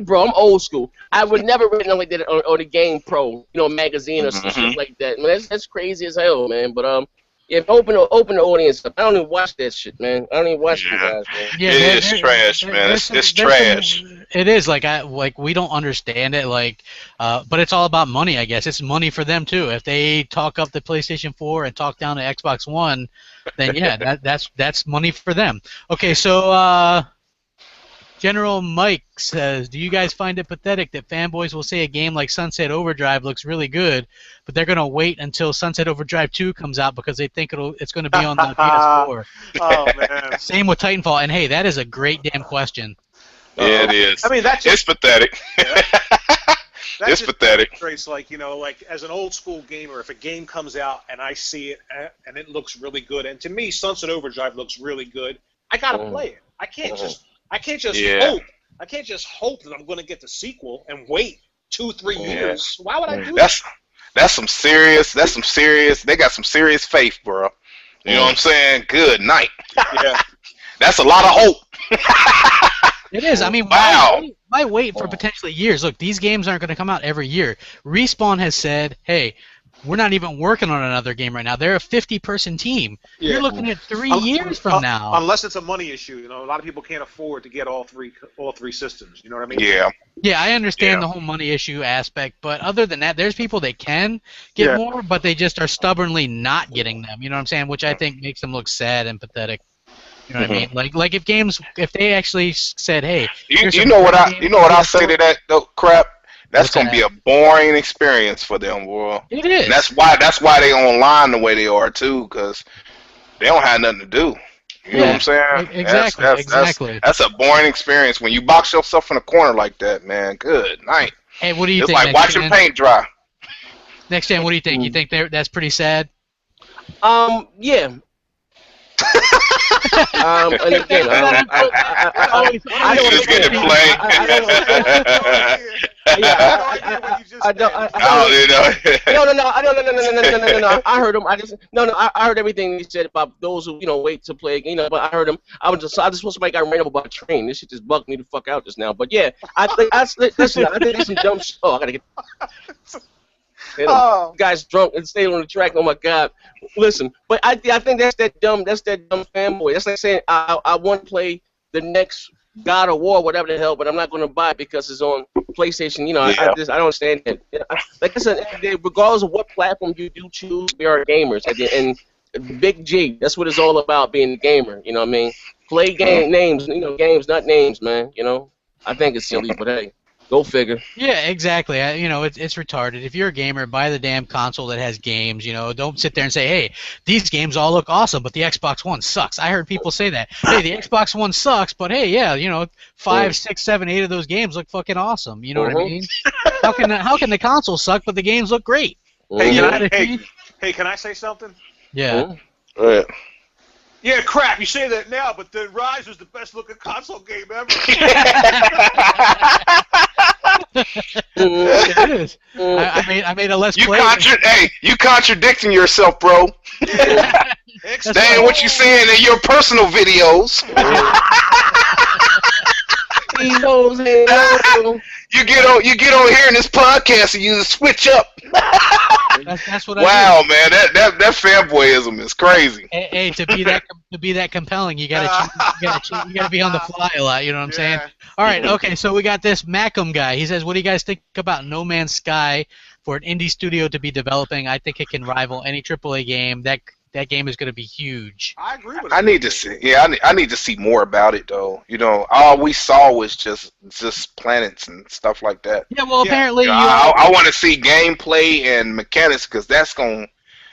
Bro, I'm old school. I would never read nothing like that on the Game Pro, magazine or some shit like that. Man, that's crazy as hell, man. But yeah, open the audience up. I don't even watch that shit, man. I don't even watch you guys, man. Yeah, it's trash, man. It's trash. It is like we don't understand it, but it's all about money, I guess. It's money for them too. If they talk up the PlayStation 4 and talk down the Xbox One, then yeah, that's money for them. Okay, so General Mike says, do you guys find it pathetic that fanboys will say a game like Sunset Overdrive looks really good, but they're going to wait until Sunset Overdrive 2 comes out because they think it's going to be on the PS4? Oh, man. Same with Titanfall. And, hey, that is a great damn question. Yeah, it is. I mean, it's pathetic. It's pathetic. Trace, like as an old school gamer, if a game comes out and I see it and it looks really good, and to me, Sunset Overdrive looks really good, I got to play it. I can't just hope. I can't just hope that I'm going to get the sequel and wait 2-3 years. Why would I do that? That's some serious. They got some serious faith, bro. You know what I'm saying? Good night. Yeah. That's a lot of hope. It is. I mean, wow. Why wait for potentially years? Look, these games aren't going to come out every year. Respawn has said, hey, we're not even working on another game right now. They're a 50-person team. Yeah. You're looking at 3 years from now. Unless it's a money issue. A lot of people can't afford to get all three systems. You know what I mean? Yeah. Yeah, I understand the whole money issue aspect, but other than that, there's people that can get more, but they just are stubbornly not getting them. You know what I'm saying? Which I think makes them look sad and pathetic. You know what I mean? Like if they actually said, hey, you know what I say to that though, crap. That's gonna be a boring experience for them, bro. It is. And that's why they online the way they are too, because they don't have nothing to do. You know what I'm saying? Exactly. That's a boring experience when you box yourself in a corner like that, man. Good night. Hey, what do you think? It's like watching paint dry. Next time, what do you think? You think that's pretty sad? Yeah. And again, I don't get to play. No. I heard him. I heard everything he said about those who wait to play. But I heard him. I just supposed somebody got ran over by a train. This shit just bugged me the fuck out just now. But yeah, I think there's some dumb shit. Oh, I gotta get. Guys drunk and stayed on the track. Oh my God! Listen, but I think that's that dumb fanboy. That's like saying I want to play the next God of War, whatever the hell, but I'm not going to buy it because it's on PlayStation. I don't understand that. Like I said, regardless of what platform you do choose, we are gamers. And Big G, that's what it's all about, being a gamer. You know what I mean? Play names, games, not names, man. I think it's silly, but hey. Go figure. Yeah, exactly. It's retarded. If you're a gamer, buy the damn console that has games. Don't sit there and say, hey, these games all look awesome, but the Xbox One sucks. I heard people say that. Hey, the Xbox One sucks, but hey, yeah, 5, 6, 7, 8 of those games look fucking awesome. You know what I mean? How can the console suck, but the games look great? Hey, can I say something? Yeah. Yeah, crap. You say that now, but then Rise was the best looking console game ever. It is. I made a less play. You contradicting yourself, bro. Yeah. That ain't what you saying in your personal videos. leave those hands alone. You get on here in this podcast and you switch up. That's what Wow, I do. man, that fanboyism is crazy. Hey, to be that compelling, you gotta be on the fly a lot. You know what I'm saying? All right, okay. So we got this Macum guy. He says, "What do you guys think about No Man's Sky for an indie studio to be developing? I think it can rival any AAA game. That game is going to be huge." I agree with I need to see. Yeah, I need to see more about it though. You know, all we saw was just planets and stuff like that. Yeah, well, Yeah. apparently you. I want to see gameplay and mechanics because that's going.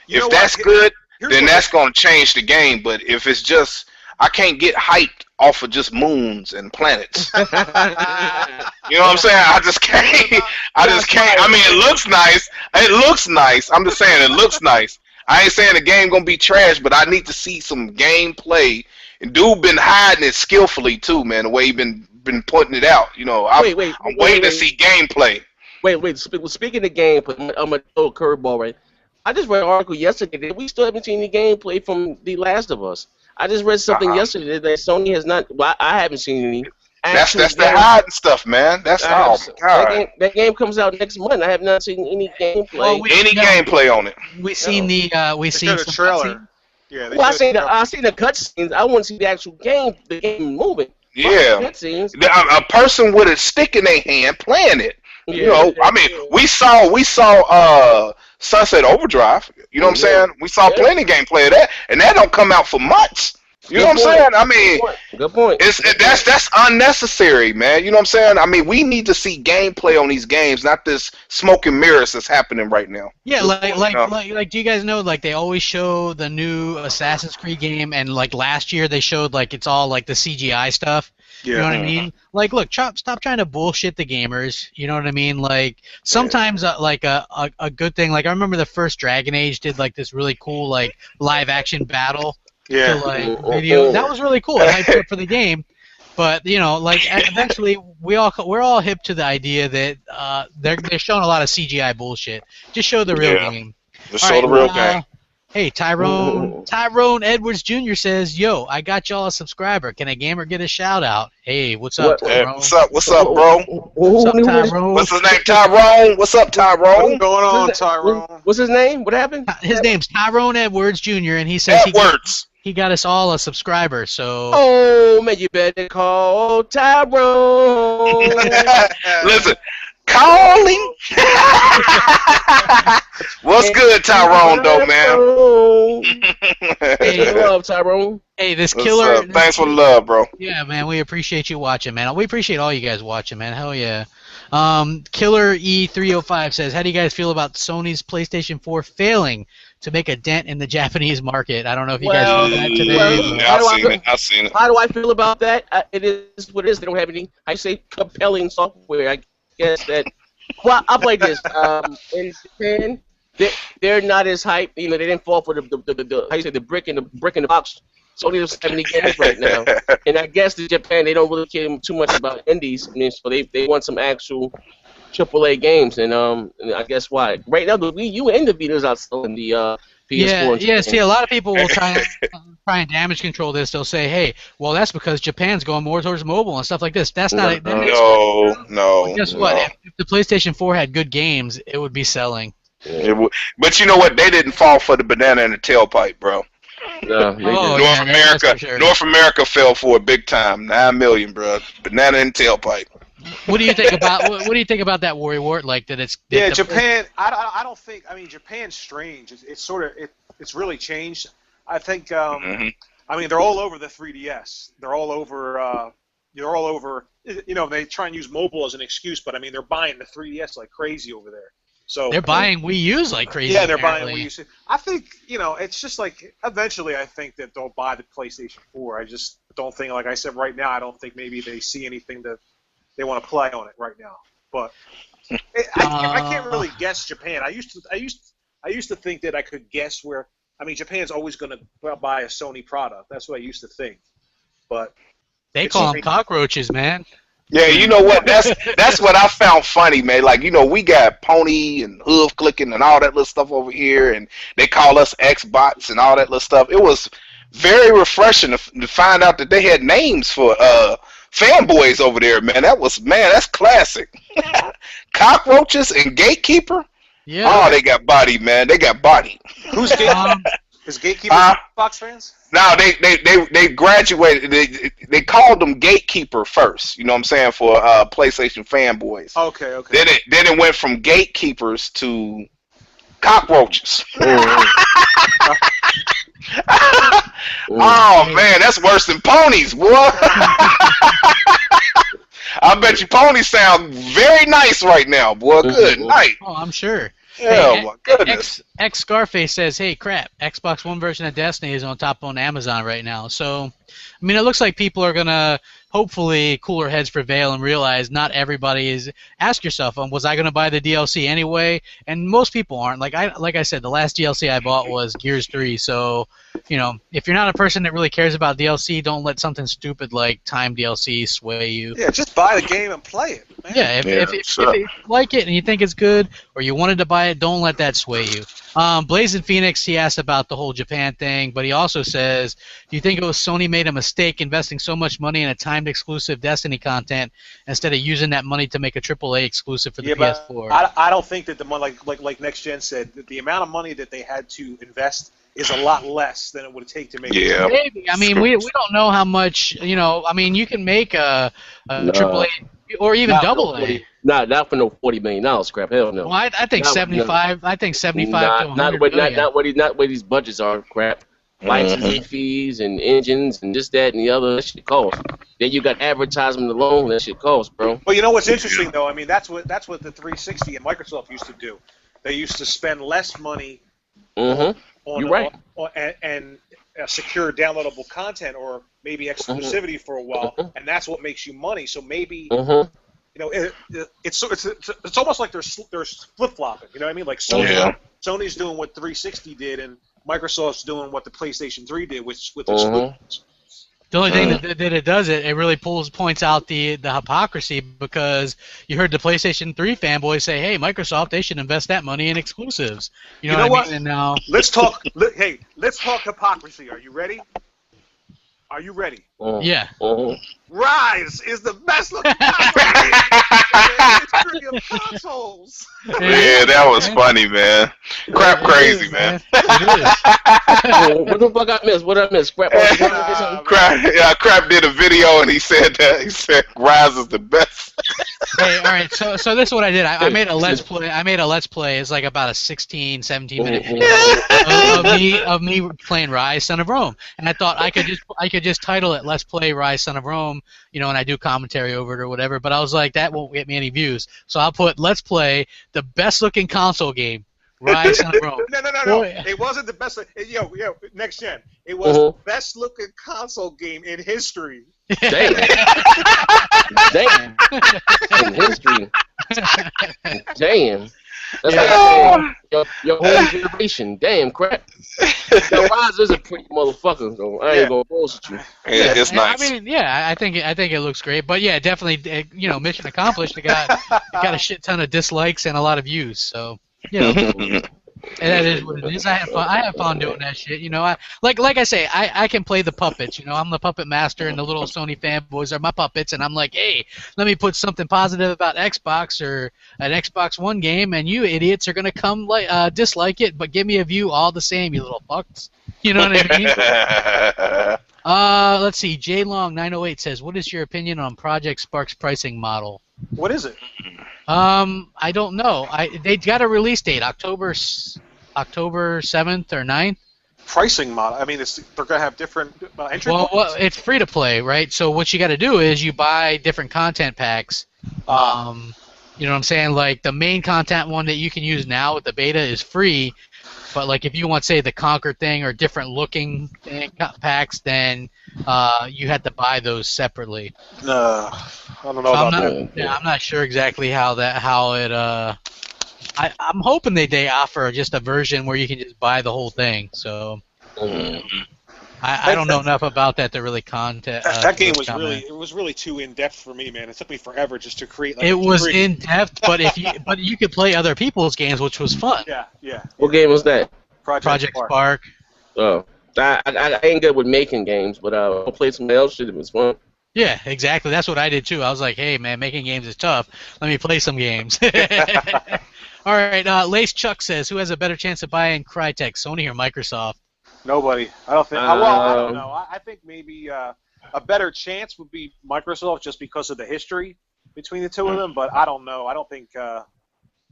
You know If what? that's good, Here's then what- that's going to change the game. But if it's just, I can't get hyped off of just moons and planets. You know what I'm saying? I just can't. I mean, it looks nice. It looks nice. I'm just saying it looks nice. I ain't saying the game gonna be trash, but I need to see some gameplay. And dude been hiding it skillfully too, man. The way he been putting it out. You know, I'm waiting to see gameplay. Wait. Speaking of gameplay, I'm gonna throw a curveball right. I just read an article yesterday that we still haven't seen any gameplay from The Last of Us. I just read something yesterday that Sony has not. Well, I haven't seen any. That's the hiding stuff, man. That's oh my god. That game comes out next month. I have not seen any gameplay. Well, Any gameplay on it. We seen They some showed a trailer. cutscenes. Yeah. I seen the cutscenes. I want to see the actual game, the game moving. Yeah. Cutscenes. A person with a stick in their hand playing it. You Yeah, know, I mean, we saw Sunset Overdrive. You know what I'm saying? We saw plenty of gameplay of that, and that don't come out for months. You know what I'm saying? I mean, Good point. That's unnecessary, man. You know what I'm saying? I mean, we need to see gameplay on these games, not this smoke and mirrors that's happening right now. Yeah, like do you guys know like they always show the new Assassin's Creed game, and like last year they showed like it's all like the CGI stuff. You know what I mean? Like, look, stop trying to bullshit the gamers. You know what I mean? Like, sometimes like a good thing. Like, I remember the first Dragon Age did like this really cool like live action battle. Yeah. To, like, video. That was really cool. It hyped up for the game. But you know, like eventually we're all hip to the idea that they're showing a lot of CGI bullshit. Just show the real game. Just show the real game. Hey, Tyrone Edwards Jr. says, "Yo, I got y'all a subscriber. Can a gamer get a shout out?" Hey, what's up, Tyrone? What's up, bro? What's up, Tyrone? What's his name, Tyrone? What's up, Tyrone? What's going on, Tyrone? What's his name? What happened? His name's Tyrone Edwards Jr. and he says he got us all a subscriber. So oh man, you better call Tyrone. Listen, call him. What's good, Tyrone, though, man? Hey, love, Tyrone. Hey, this killer. Thanks for the love, bro. Yeah, man, we appreciate you watching, man. We appreciate all you guys watching, man. Hell yeah. Killer E305 says, "How do you guys feel about Sony's PlayStation 4 failing to make a dent in the Japanese market?" I don't know if you guys heard that today. Yeah, I've seen it. How do I feel about that? It is what it is. They don't have any, I say, compelling software. I guess that. Well, I'll play this. In Japan, they're not as hyped. You know, they didn't fall for the how you say, the brick in the box. Sony doesn't have any games right now, and I guess in Japan they don't really care too much about indies. I mean, so they want some actual AAA games, and I guess why right now the Wii U and the Vita's out selling the PS4. Yeah. See, a lot of people will try and damage control this. They'll say, "Hey, well, that's because Japan's going more towards mobile and stuff like this." That's not. No. Guess what? If the PlayStation 4 had good games, it would be selling. But you know what? They didn't fall for the banana in the tailpipe, bro. No, North America fell for it big time. 9 million, bro. Banana in the tailpipe. What do you think about what do you think about that, Worry Wart? Like that it's Japan. I don't think. I mean, Japan's strange. It's really changed. I think. I mean, they're all over the 3DS. They're all over. You know, they try and use mobile as an excuse, but I mean, they're buying the 3DS like crazy over there. So they're buying Wii U's like crazy. Yeah, they're apparently. buying Wii U's. I think, you know, it's just like eventually I think that they'll buy the PlayStation 4. I just don't think, like I said, right now I don't think maybe they see anything that they want to play on it right now. But I can't really guess Japan. I used to think that I could guess where. I mean, Japan's always going to buy a Sony product. That's what I used to think. But they call them cockroaches, man. Yeah, you know what? That's what I found funny, man. Like, you know, we got pony and hoof clicking and all that little stuff over here, and they call us Xbots and all that little stuff. It was very refreshing to find out that they had names for fanboys over there, man. That's classic. Cockroaches and Gatekeeper. Yeah. Oh, they got body, man. They got body. Who's Gatekeeper? Is Gatekeeper Xbox fans? No, they graduated. They called them Gatekeeper first. You know what I'm saying, for PlayStation fanboys. Okay. Then it went from Gatekeepers to cockroaches. Oh man, that's worse than ponies, boy. I bet you ponies sound very nice right now, boy. Good night. Oh, I'm sure. Oh Hey, my goodness. X Scarface says, "Hey, crap! Xbox One version of Destiny is on top on Amazon right now." So, I mean, it looks like people are gonna hopefully cooler heads prevail and realize not everybody is. Ask yourself, was I gonna buy the DLC anyway? And most people aren't. Like I said, the last DLC I bought was Gears 3. So, you know, if you're not a person that really cares about DLC, don't let something stupid like time DLC sway you. Yeah, just buy the game and play it, man. Yeah, if you like it and you think it's good, or you wanted to buy it, don't let that sway you. Blazing Phoenix, he asked about the whole Japan thing, but he also says, do you think Sony made a mistake investing so much money in a timed exclusive Destiny content instead of using that money to make a AAA exclusive for the PS4? But I don't think that the money, like Next Gen said, that the amount of money that they had to invest is a lot less than it would take to make Yeah. Maybe. I mean, we don't know how much, you know, I mean, you can make a AAA or even double A. Not for no $40 million, crap. Hell no. Well, I think 75. I think 75 to 100 million. Not where these budgets are, crap. Licensing fees and engines and this, that, and the other. That shit costs. Then you got advertisement alone. That shit costs, bro. Well, you know what's interesting though? I mean, that's what the 360 and Microsoft used to do. They used to spend less money on You're right. and secure downloadable content or maybe exclusivity for a while, and that's what makes you money. So maybe. You know, it's almost like they're flip flopping. You know what I mean? Like Sony's doing what 360 did, and Microsoft's doing what the PlayStation 3 did, with exclusives. The only thing that it does it really points out the hypocrisy, because you heard the PlayStation 3 fanboys say, "Hey, Microsoft, they should invest that money in exclusives." You know what I mean? And now let's talk. Let's talk hypocrisy. Are you ready? Are you ready? Yeah. Rise is the best looking console in consoles. Yeah, that was funny, man. Crap crazy, man. It What the fuck I missed? What I missed? Crap. Crap did a video and he said Rise is the best. Hey, all right. So this is what I did. I made a let's play. It's like about a 16, 17 minute video of me playing Rise, Son of Rome, and I thought I could just title it "Let's Play Rise, Son of Rome," you know, and I do commentary over it or whatever. But I was like, that won't get me any views, so I'll put "Let's Play the best looking console game, Rise, Son of Rome." No. It wasn't the best. Yo, Next Gen. It was the best looking console game in history. Damn. In history. Damn. That's like your whole generation. Damn, crap. Rise is a pretty motherfucker, though. I ain't gonna bullshit you. Yeah, it's nice. I mean, I think it looks great, but yeah, definitely, you know, mission accomplished. It got a shit ton of dislikes and a lot of views, so you know. And that is what it is. I have fun doing that shit. You know, like I say, I can play the puppets. You know, I'm the puppet master, and the little Sony fanboys are my puppets. And I'm like, hey, let me put something positive about Xbox or an Xbox One game, and you idiots are gonna come dislike it, but give me a view all the same, you little fucks. You know what I mean? Let's see. JLong908 says, "What is your opinion on Project Spark's pricing model?" What is it? I don't know. They got a release date, October 7th or 9th. Pricing model. I mean, they're gonna have different entry points. Well, it's free to play, right? So what you got to do is you buy different content packs. You know what I'm saying? Like the main content one that you can use now with the beta is free, but like if you want, say, the Conquer thing or different looking packs, then you had to buy those separately. I don't know about that. Yeah, I'm not sure exactly how it. I'm hoping they offer just a version where you can just buy the whole thing. So I don't know enough about that to really content. That game was really too in depth for me, man. It took me forever just to create. It was in depth, but you could play other people's games, which was fun. Yeah. What game was that? Project Spark. Oh, I ain't good with making games, but I'll play some else shit if it's fun. Yeah, exactly. That's what I did too. I was like, hey, man, making games is tough. Let me play some games. All right, Lace Chuck says, who has a better chance of buying Crytek, Sony or Microsoft? Nobody. I don't think. Well, I don't know. I think maybe a better chance would be Microsoft just because of the history between the two of them. But I don't know. I don't think. Yeah.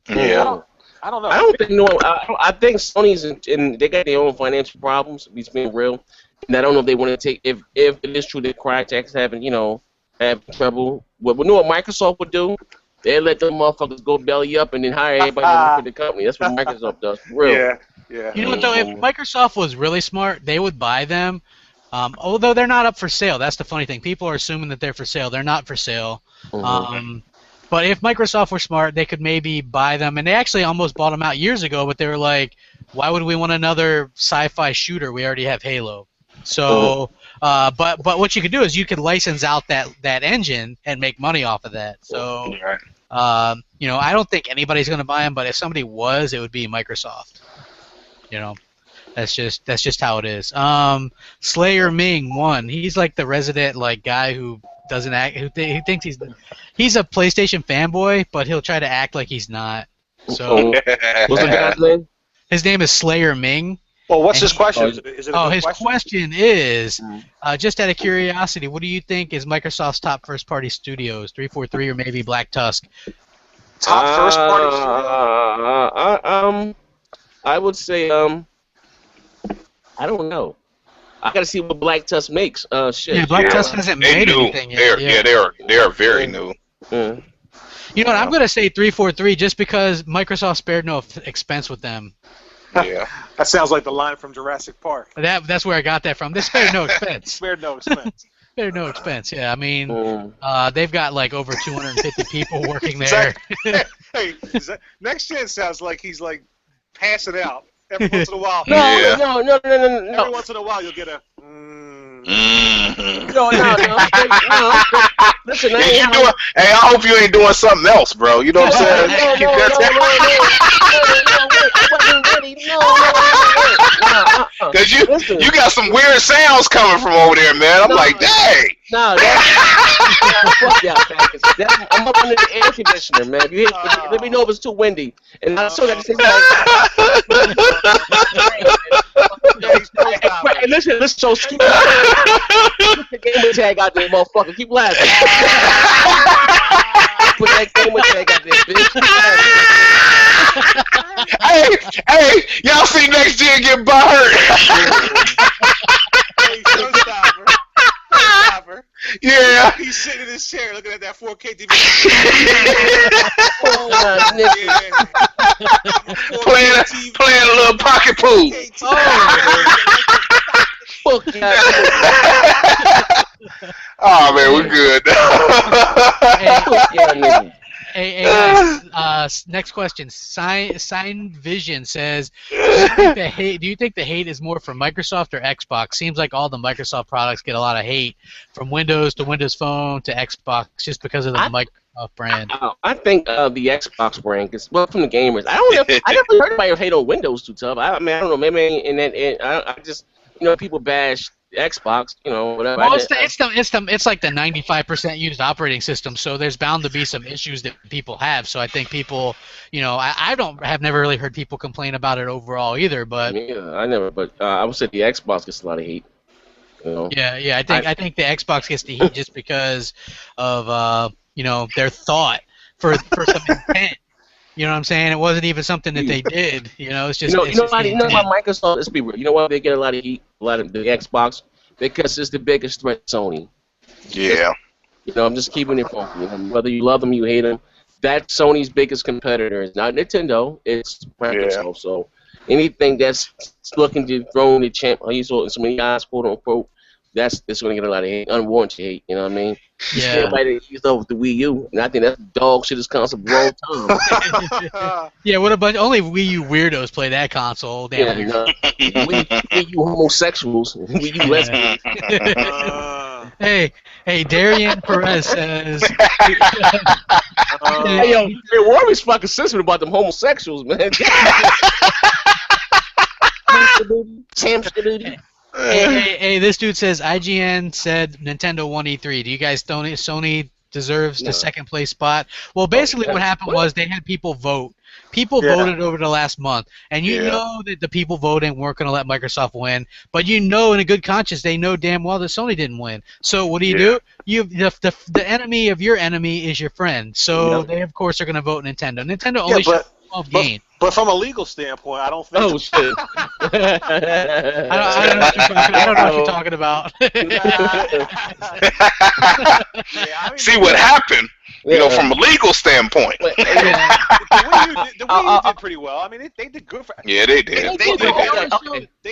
I don't know. I don't think no. I think Sony's and they got their own financial problems. It's being real, and I don't know if they want to take if it is true that Crytek's having have trouble. What Microsoft would do? They let them motherfuckers go belly up and then hire everybody to work for the company. That's what Microsoft does. For real. Yeah. You know what, though? If Microsoft was really smart, they would buy them. Although they're not up for sale. That's the funny thing. People are assuming that they're for sale. They're not for sale. But if Microsoft were smart, they could maybe buy them. And they actually almost bought them out years ago, but they were like, why would we want another sci-fi shooter? We already have Halo. So, but what you could do is you could license out that engine and make money off of that. So, I don't think anybody's going to buy them, but if somebody was, it would be Microsoft. That's just how it is. Slayer Ming 1. He's like the resident guy who doesn't act. Who thinks he's a PlayStation fanboy, but he'll try to act like he's not. So, what's the guy's name? His name is Slayer Ming. Well, what's his question? Is it a good his question is, just out of curiosity, what do you think is Microsoft's top first-party studios? 343 or maybe Black Tusk? Top first-party studio? I would say, I don't know. I gotta see what Black Tusk makes. Shit. Yeah, Black Tusk hasn't made anything yet. They are very new. You know what? I'm gonna say 343 just because Microsoft spared no expense with them. Yeah. That sounds like the line from Jurassic Park. That's where I got that from. They spared no expense. Spared no expense. Spared no expense. Yeah, I mean, they've got over 250 people working there. Hey, Next Gen sounds like he's passing out every once in a while. No. Every once in a while you'll get a. No. Listen, hey, I hope you ain't doing something else, bro. You know what I'm saying? Because you got some weird sounds coming from over there, man. I'm like, dang. No, fuck y'all, I'm up under the air conditioner, man. If you let me know if it's too windy. And I saw that the same time. Hey, listen, so keep the gamer tag out there, motherfucker. Keep laughing. Put that gamer tag out there, bitch. Hey, y'all see Next Gen get butthurt. Hey, showstopper. Yeah. He's sitting in his chair looking at that 4K TV. Playing a little pocket pool. Oh man, we're good. Hey guys, next question. Sign Vision says, do you think the hate is more from Microsoft or Xbox? Seems like all the Microsoft products get a lot of hate, from Windows to Windows Phone to Xbox, just because of the Microsoft brand. I think the Xbox brand, because from the gamers, I never heard anybody hate on Windows too tough. I don't know, maybe I just people bash Xbox, whatever. Well, it's like the 95% used operating system, so there's bound to be some issues that people have. So I think people, I have never really heard people complain about it overall either. But yeah, I would say the Xbox gets a lot of hate. Yeah, I think the Xbox gets the heat just because of their thought for some intent. You know what I'm saying? It wasn't even something that they did. It's just. Why Microsoft? Let's be real. You know why they get a lot of heat? A lot of the Xbox, because it's the biggest threat to Sony. Yeah. I'm just keeping it funky. Whether you love them, you hate them. That's Sony's biggest competitor. It's not Nintendo. It's Microsoft. Yeah. So anything that's looking to throw the champ, so many guys, quote unquote, it's going to get a lot of hate, unwarranted hate. You know what I mean? Yeah. Everybody used over the Wii U, and I think that's dog shit as console for a long time. Yeah, what a bunch! Only Wii U weirdos play that console. Damn. Yeah, Wii U homosexuals, Wii U lesbians. Hey, Darian Perez says. Hey, yo, Warrior's fucking sensitive about them homosexuals, man. Hey, this dude says IGN said Nintendo won E3. Do you guys don't Sony deserves the second place spot? Well, basically what happened was they had people vote. People voted over the last month, and you know that the people voting weren't going to let Microsoft win, but you know in a good conscience they know damn well that Sony didn't win. So what do? The enemy of your enemy is your friend. So they of course are going to vote Nintendo. Nintendo only showed 12 games. But from a legal standpoint, I don't think. Oh shit! I don't know what you're talking about. See what happened? You know, from a legal standpoint. The Wii U did pretty well. I mean, they did good for. Yeah, they did. They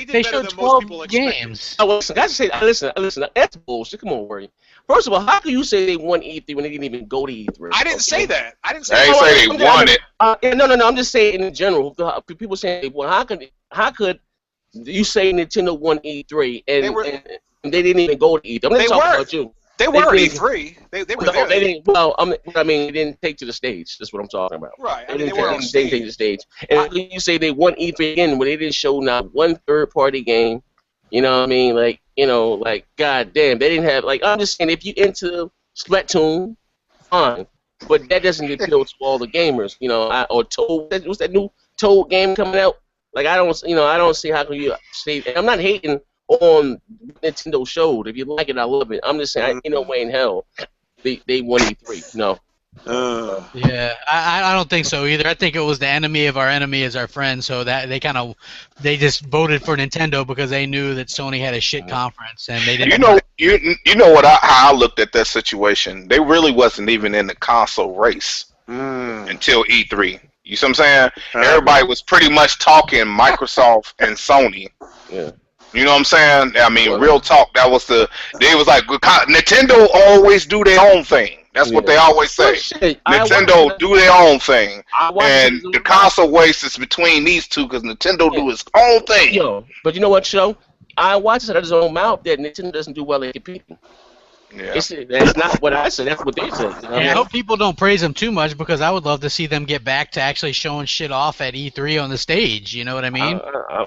did showed better than 12 most people expected. games. Listen. That's bullshit. Come on, worry. First of all, how can you say they won E3 when they didn't even go to E3? I didn't say that. I didn't say. I didn't say they won it. No. I'm just saying in general. People saying they won. How could you say Nintendo won E3 and they didn't even go to E3? I'm not talking about you. They were E3. They were there. They didn't. Well, they didn't take to the stage. That's what I'm talking about. Right. They didn't take to the stage. And how can you say they won E3 again when they didn't show not one third-party game? You know what I mean? Like goddamn, they didn't have. Like, I'm just saying, if you into Splatoon, fine, but that doesn't appeal to all the gamers. You know, or Toad. What's that new Toad game coming out? Like, I don't see how can you say. And I'm not hating on Nintendo showed. If you like it, I love it. I'm just saying, ain't no way in hell they won E3. No. Yeah, I don't think so either. I think it was the enemy of our enemy is our friend. So that they just voted for Nintendo because they knew that Sony had a shit conference and they didn't. You know what? How I looked at that situation. They really wasn't even in the console race until E3. You see what I'm saying? Everybody was pretty much talking Microsoft and Sony. Yeah. You know what I'm saying? I mean, real talk. They was like, Nintendo always do their own thing. That's what they always say. Nintendo do their own thing, and the console race is between these two because Nintendo do its own thing. Yo, but you know what, Joe? I watched it out of his own mouth that Nintendo doesn't do well at competing. Yeah. That's not what I said. That's what they said. You know? I hope people don't praise them too much because I would love to see them get back to actually showing shit off at E3 on the stage. You know what I mean?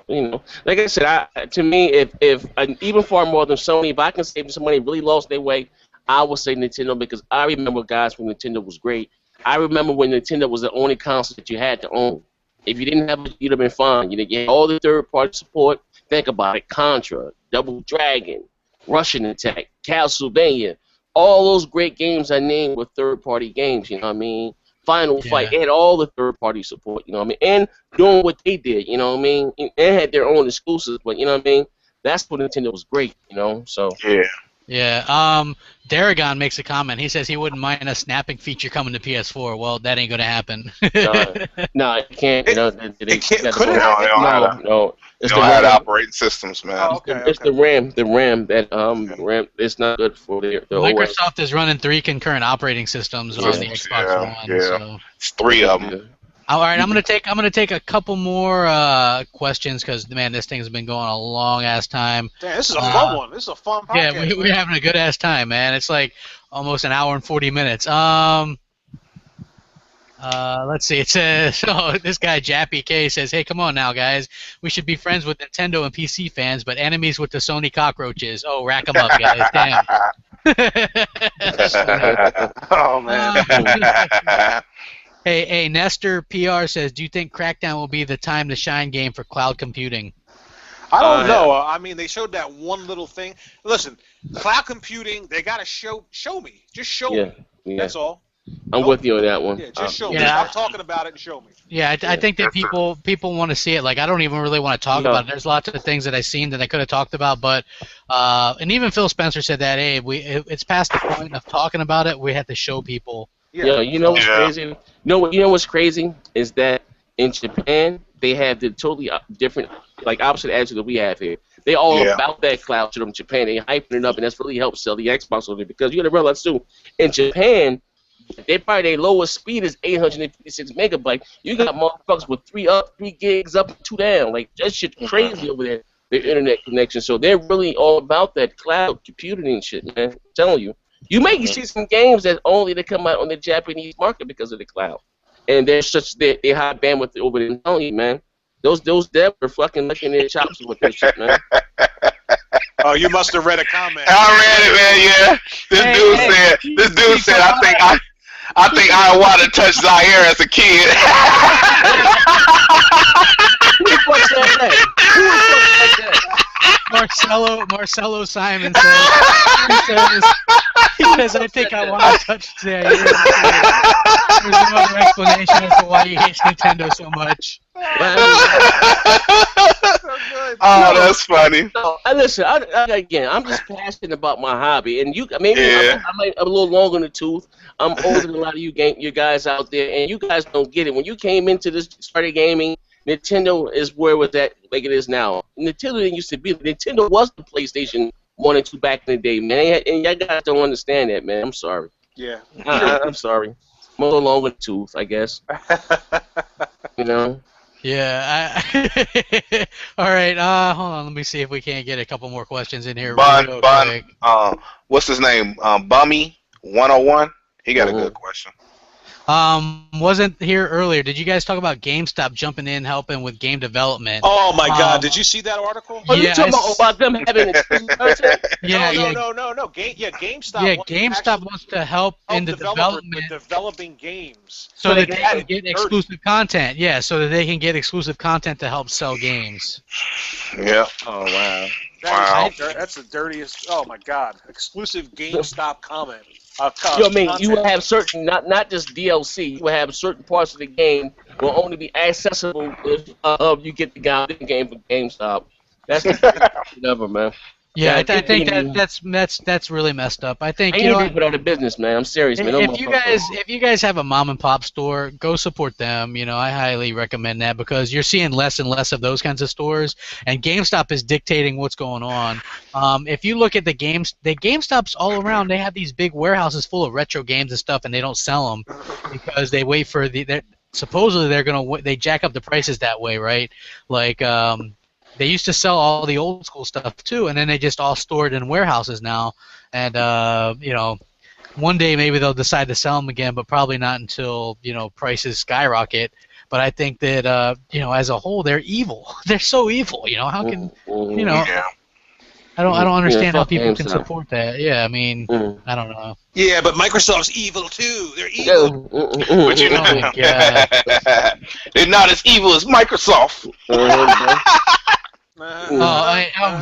You know, like I said, to me, if even far more than Sony, if I can say somebody really lost their way, I would say Nintendo because I remember guys when Nintendo was great. I remember when Nintendo was the only console that you had to own. If you didn't have it, you'd have been fine. You get all the third-party support. Think about it: Contra, Double Dragon, Russian Attack, Castlevania, all those great games I named were third-party games, you know what I mean? Final Fight, they had all the third-party support, you know what I mean? And doing what they did, you know what I mean? And had their own exclusives, but you know what I mean? That's what Nintendo was great, you know? So Yeah. Daragon makes a comment. He says he wouldn't mind a snapping feature coming to PS4. Well, that ain't gonna happen. No, it can't. You know, It can't. Could it? No. They don't have operating systems, man. Oh, okay, it's the RAM. The RAM that RAM. It's not good for the Microsoft is running 3 concurrent operating systems on the Xbox One. Yeah. So. It's 3 of them. All right, I'm gonna take a couple more questions because man, this thing's been going a long ass time. Damn, this is a fun one. This is a fun podcast. Yeah, we're having a good ass time, man. It's like almost an hour and 40 minutes. Let's see. It says, this guy Jappy K says, "Hey, come on now, guys. We should be friends with Nintendo and PC fans, but enemies with the Sony cockroaches. Oh, rack them up, guys. Damn." Oh man. Hey, Nestor PR says, "Do you think Crackdown will be the time to shine game for cloud computing?" I don't know. I mean, they showed that one little thing. Listen, cloud computing, they gotta show me. Just show me. Yeah. That's all. I'm with you on that one. Yeah, just show me. Yeah. Stop talking about it and show me. Yeah, I think that people want to see it. Like, I don't even really want to talk about it. There's lots of things that I've seen that I could have talked about, but and even Phil Spencer said that, hey, it's past the point of talking about it. We have to show people. Yeah, you know what's crazy? You know what's crazy is that in Japan they have the totally different, like opposite attitude that we have here. They all about that cloud to them. Japan, they hyping it up, and that's really helped sell the Xbox over there because you got to realize too, in Japan, they probably their lowest speed is 856 megabytes. You got motherfuckers with 3 gigs up, 2 down. Like that shit crazy over there. Their internet connection, so they're really all about that cloud computing and shit, man. I'm telling you. You may see some games that only they come out on the Japanese market because of the cloud, and they're they high bandwidth over there. I'm telling you, man, those devs are fucking licking their chops with that shit, man. Oh, you must have read a comment. I read it, man. Yeah, this dude said, I think I want to touch Zaire as a kid. Who the fuck said that? Who the fuck said that? Marcelo Simon says, he says, I think I want to touch Zaire. There's no other explanation as to why he hates Nintendo so much. Oh, that's funny. No, listen. Again, I'm just passionate about my hobby, and maybe I'm a little long in the tooth. I'm older than a lot of you guys out there, and you guys don't get it. When you came into this, started gaming, Nintendo is where it was at, like it is now. Nintendo didn't used to be. Nintendo was the PlayStation 1 and 2 back in the day, man. And y'all guys don't understand that, man. I'm sorry. Yeah. I'm sorry. I'm a little long in the tooth, I guess. You know. Yeah. All right. Hold on. Let me see if we can't get a couple more questions in here. What's his name? Bummy 101. He got a good question. Wasn't here earlier. Did you guys talk about GameStop jumping in, helping with game development? Oh my God! Did you see that article? Are you talking about them having No. GameStop. Yeah, GameStop wants to help in the development, developing games, so that they can get exclusive content. Yeah, so that they can get exclusive content to help sell games. Yeah. Oh wow. That's the dirtiest. Oh my God! Exclusive GameStop comment. You will have certain, not just DLC. You will have certain parts of the game will only be accessible if you get the game from GameStop. That's whatever, man. Yeah, I think that's really messed up. I think you need to put out of business, man. I'm serious, man. If you guys have a mom and pop store, go support them. I highly recommend that because you're seeing less and less of those kinds of stores, and GameStop is dictating what's going on. If you look at the GameStops all around, they have these big warehouses full of retro games and stuff, and they don't sell them because they wait for supposedly they jack up the prices that way, right? Like they used to sell all the old school stuff too, and then they just all store it in warehouses now. And one day maybe they'll decide to sell them again, but probably not until prices skyrocket. But I think that as a whole, they're evil. They're so evil. How can Yeah. I don't understand how people can support that. Yeah, I mean, I don't know. Yeah, but Microsoft's evil too. They're evil. But Oh my God. they're not as evil as Microsoft.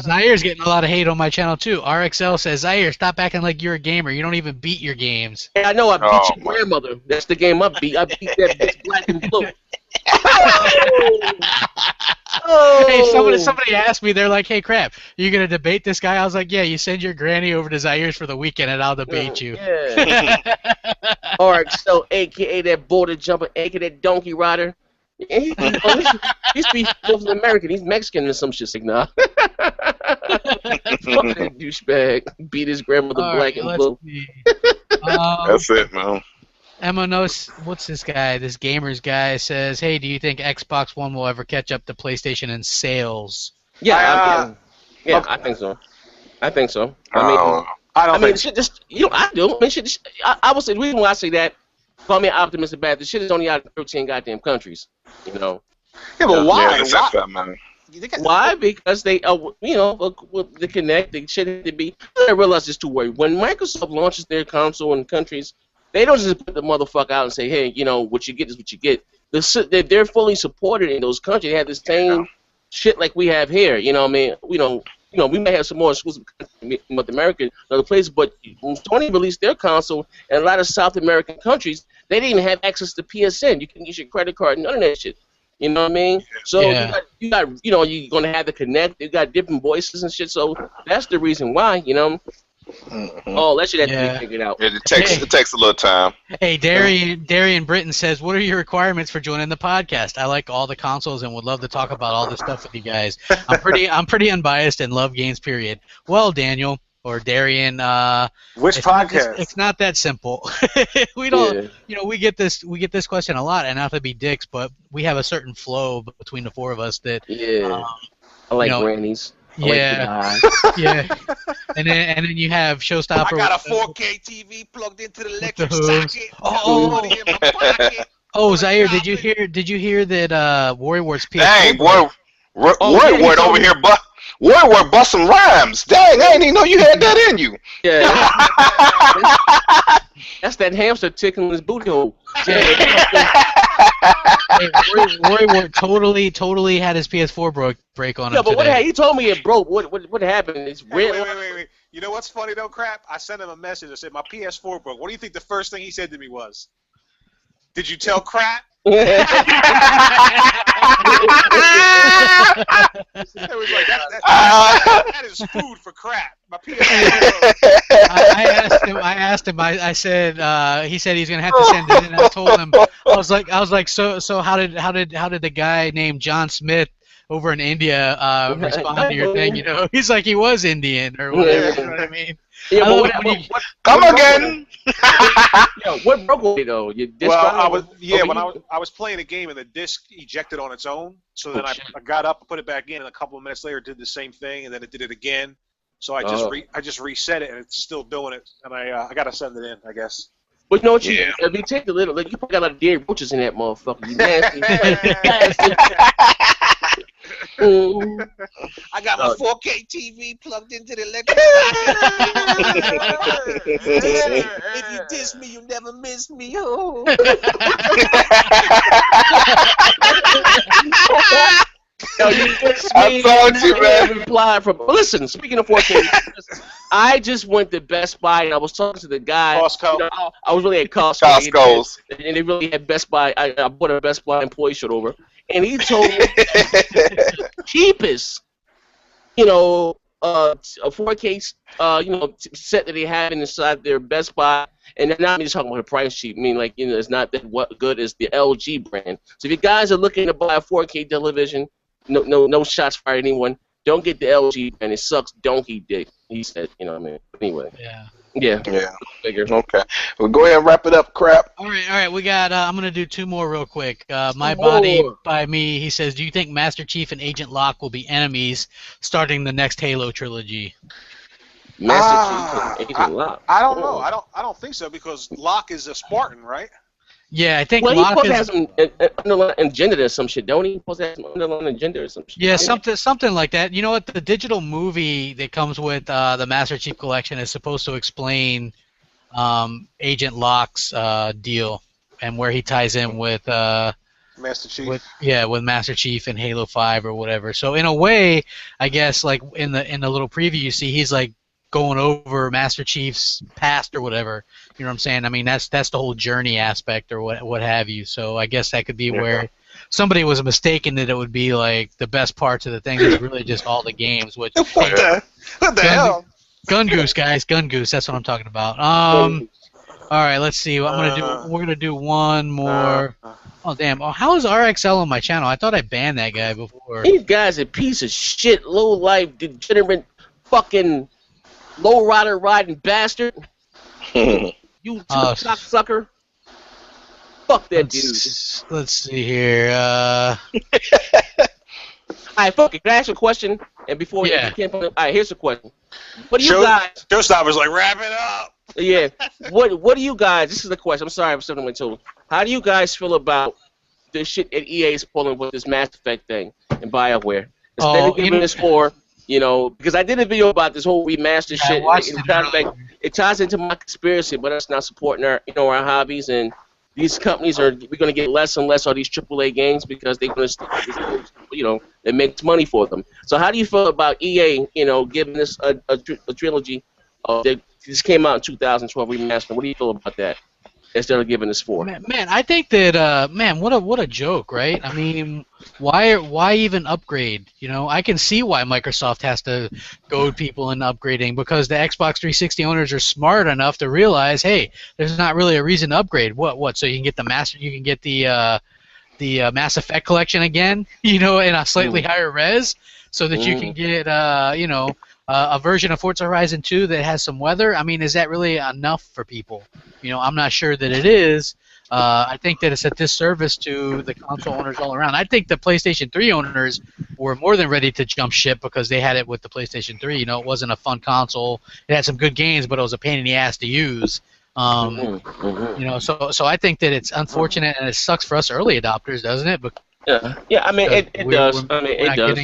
Zaire's getting a lot of hate on my channel too. RXL says, Zaire, stop acting like you're a gamer. You don't even beat your games. Hey, I know I beat your grandmother. That's the game I beat. I beat that bitch black and blue. Hey, somebody asked me, they're like, hey, crap, you going to debate this guy? I was like, yeah, you send your granny over to Zaire's for the weekend and I'll debate you. Yeah. RXL, a.k.a. that border jumper, a.k.a. that donkey rider. He's speaking American. He's Mexican or some shit. Like, nah. Fuck that douchebag. Beat his grandmother black and blue. That's it, man. Emma knows, what's this guy? This gamers guy says, hey, do you think Xbox One will ever catch up to PlayStation in sales? Yeah, I think so. I think so. I mean, shit just, I do. I mean, shit, I would say the reason why I say that, call me an optimist about this shit is only out in 13 goddamn countries. Yeah, but why? Why? Because they, with the Kinect, they shouldn't be. I realize it's too worried. When Microsoft launches their console in countries, they don't just put the motherfucker out and say, hey, what you get is what you get. They're fully supported in those countries. They have the same shit like we have here. You know what I mean? We may have some more exclusive content in North America and other places, but when Sony released their console in a lot of South American countries, they didn't even have access to PSN. You couldn't use your credit card, none of that shit. You know what I mean? So you got you're gonna have to connect. You got different voices and shit. So that's the reason why, Oh, that shit have to be figured out. It takes a little time. Hey, Darian Britton says, what are your requirements for joining the podcast? I like all the consoles and would love to talk about all this stuff with you guys. I'm pretty unbiased and love games, period. Well, Daniel or Darian, which podcast? It's not that simple. We don't, we get this question a lot, and not to be dicks, but we have a certain flow between the four of us that I like grannies. Yeah. And then you have Showstopper. I got a 4K TV plugged into the electric socket. Oh, Zaire, did you hear that Warrior Wars PS4? Dang, Warrior Ward over here Woodwork bust some rhymes. Dang, I didn't even know you had that in you. Yeah, that's that hamster tickling his booty hole. Hey, Roy Wood totally had his PS4 break on him Yeah, but today. he told me it broke. What happened? It's Hey, red. wait. You know what's funny though, crap? I sent him a message. I said my PS4 broke. What do you think the first thing he said to me was? Did you tell crap? It was like that is food for crap. My PS4 broke. I asked him. I said. He said he's gonna have to send it in. I told him. I was like, so how did the guy named John Smith over in India respond to your thing? You know, he's like he was Indian or whatever. You know what I mean? Yeah, I love it when Come again. What broke it though? Your disc Well, drive? I was playing a game and the disc ejected on its own. So then I got up and put it back in, and a couple of minutes later it did the same thing, and then it did it again. So I just reset it, and it's still doing it. And I got to send it in, I guess. But you know what? If you take the little, you probably got a lot of dead roaches in that motherfucker. You nasty. I got my 4K TV plugged into the electric socket. If you diss me, you never miss me. Oh. I told you, man. Reply from. Listen, speaking of 4K, I just went to Best Buy and I was talking to the guy. Costco. You know, I was really at Costco. Costco's. And they really had Best Buy. I bought a Best Buy employee shirt over, and he told me cheapest, a 4K, set that they have inside their Best Buy. And they're not just talking about the price cheap. I mean, it's not that good as the LG brand. So if you guys are looking to buy a 4K television, no shots fired at anyone. Don't get the LG brand. It sucks donkey dick. He said, you know what I mean? Anyway. Yeah. Figure. Okay. Well, go ahead and wrap it up, crap. All right. We got. I'm gonna do two more real quick. My Body by me. He says, "Do you think Master Chief and Agent Locke will be enemies starting the next Halo trilogy?" Master Chief and Agent Locke. I don't know. I don't think so because Locke is a Spartan, right? Yeah, I think Locke Locke has some underlying agenda or some shit, don't he? Supposed to have some underlying agenda or some shit. Yeah, something like that. You know what? The digital movie that comes with the Master Chief Collection is supposed to explain Agent Locke's deal and where he ties in with Master Chief. With Master Chief and Halo 5 or whatever. So in a way, I guess like in the little preview you see, he's like going over Master Chief's past or whatever. You know what I'm saying? I mean, that's the whole journey aspect or what have you. So I guess that could be where somebody was mistaken that it would be like the best parts of the thing is really just all the games. Which what the hell? Gun Goose, guys, Gun Goose. That's what I'm talking about. All right, let's see. What I'm gonna do. We're gonna do one more. Oh damn! Oh, how is RXL on my channel? I thought I banned that guy before. These guys a piece of shit, low life, degenerate, fucking low rider riding bastard. You cocksucker. Fuck that dude. Let's see here. Alright, fuck it. Can I ask you a question? And before you can't put it. Alright, here's a question. What do you guys? Showstopper's like, wrap it up. Yeah. What do you guys? This is the question. I'm sorry, I'm stepping on my toes. How do you guys feel about this shit that EA is pulling with this Mass Effect thing and BioWare? Instead of giving this for, because I did a video about this whole remaster shit. It ties into my conspiracy, but us not supporting our hobbies, and these companies we're going to get less and less of these AAA games because they're going to, it makes money for them. So how do you feel about EA, giving this a trilogy? This came out in 2012 remaster. What do you feel about that? Instead of giving us 4. Man, I think that what a joke, right? I mean, why even upgrade? I can see why Microsoft has to goad people into upgrading because the Xbox 360 owners are smart enough to realize, hey, there's not really a reason to upgrade. What? So you can get the Mass Effect collection again, in a slightly higher res, so that you can get a version of Forza Horizon 2 that has some weather. I mean, is that really enough for people? I'm not sure that it is. I think that it's a disservice to the console owners all around. I think the PlayStation 3 owners were more than ready to jump ship because they had it with the PlayStation 3. It wasn't a fun console. It had some good games, but it was a pain in the ass to use. So I think that it's unfortunate and it sucks for us early adopters, doesn't it? But yeah. I mean, it does. I mean, it does.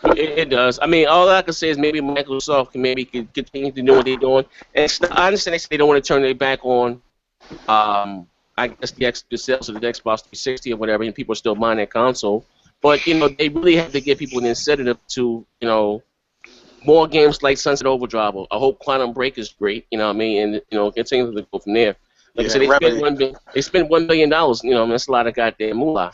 It does. I mean, all I can say is maybe Microsoft can continue to do what they're doing. And I understand they say they don't want to turn their back on, I guess the sales of the Xbox 360 or whatever, and people are still buying that console. But they really have to give people an incentive to, more games like Sunset Overdrive. I hope Quantum Break is great. You know what I mean? And continue to go from there. Like I said, they spent $1 billion. That's a lot of goddamn moolah.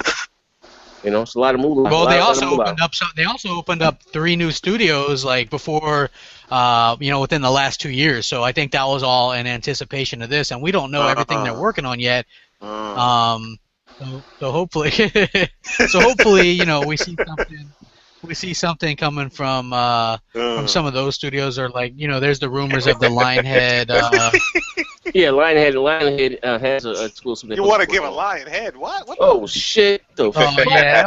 It's a lot of moolah. Well, they also opened up 3 new studios like before, within the last 2 years. So I think that was all in anticipation of this, and we don't know everything they're working on yet. So hopefully, we see something coming from some of those studios, or like there's the rumors of the Lionhead. Yeah, Lionhead has an exclusive. You want to give a Lionhead? What? Oh shit! Yeah.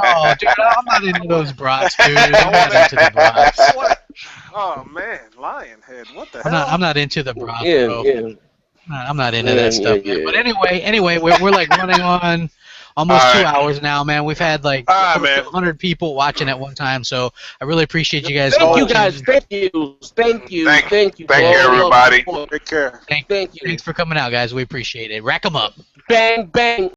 Oh, dude, I'm not into those brats, dude. I'm not into the brats. Oh man, Lionhead. What the hell? I'm not into the brats, yeah, bro. yeah. I'm not into that stuff. Yeah. But anyway, we're like running on almost 2 hours now, man. We've had like 100 people watching at one time, so I really appreciate you guys. Thank you guys. Thank you. Thank you, everybody. Take care. Thank you. Thanks for coming out, guys. We appreciate it. Rack 'em up. Bang bang.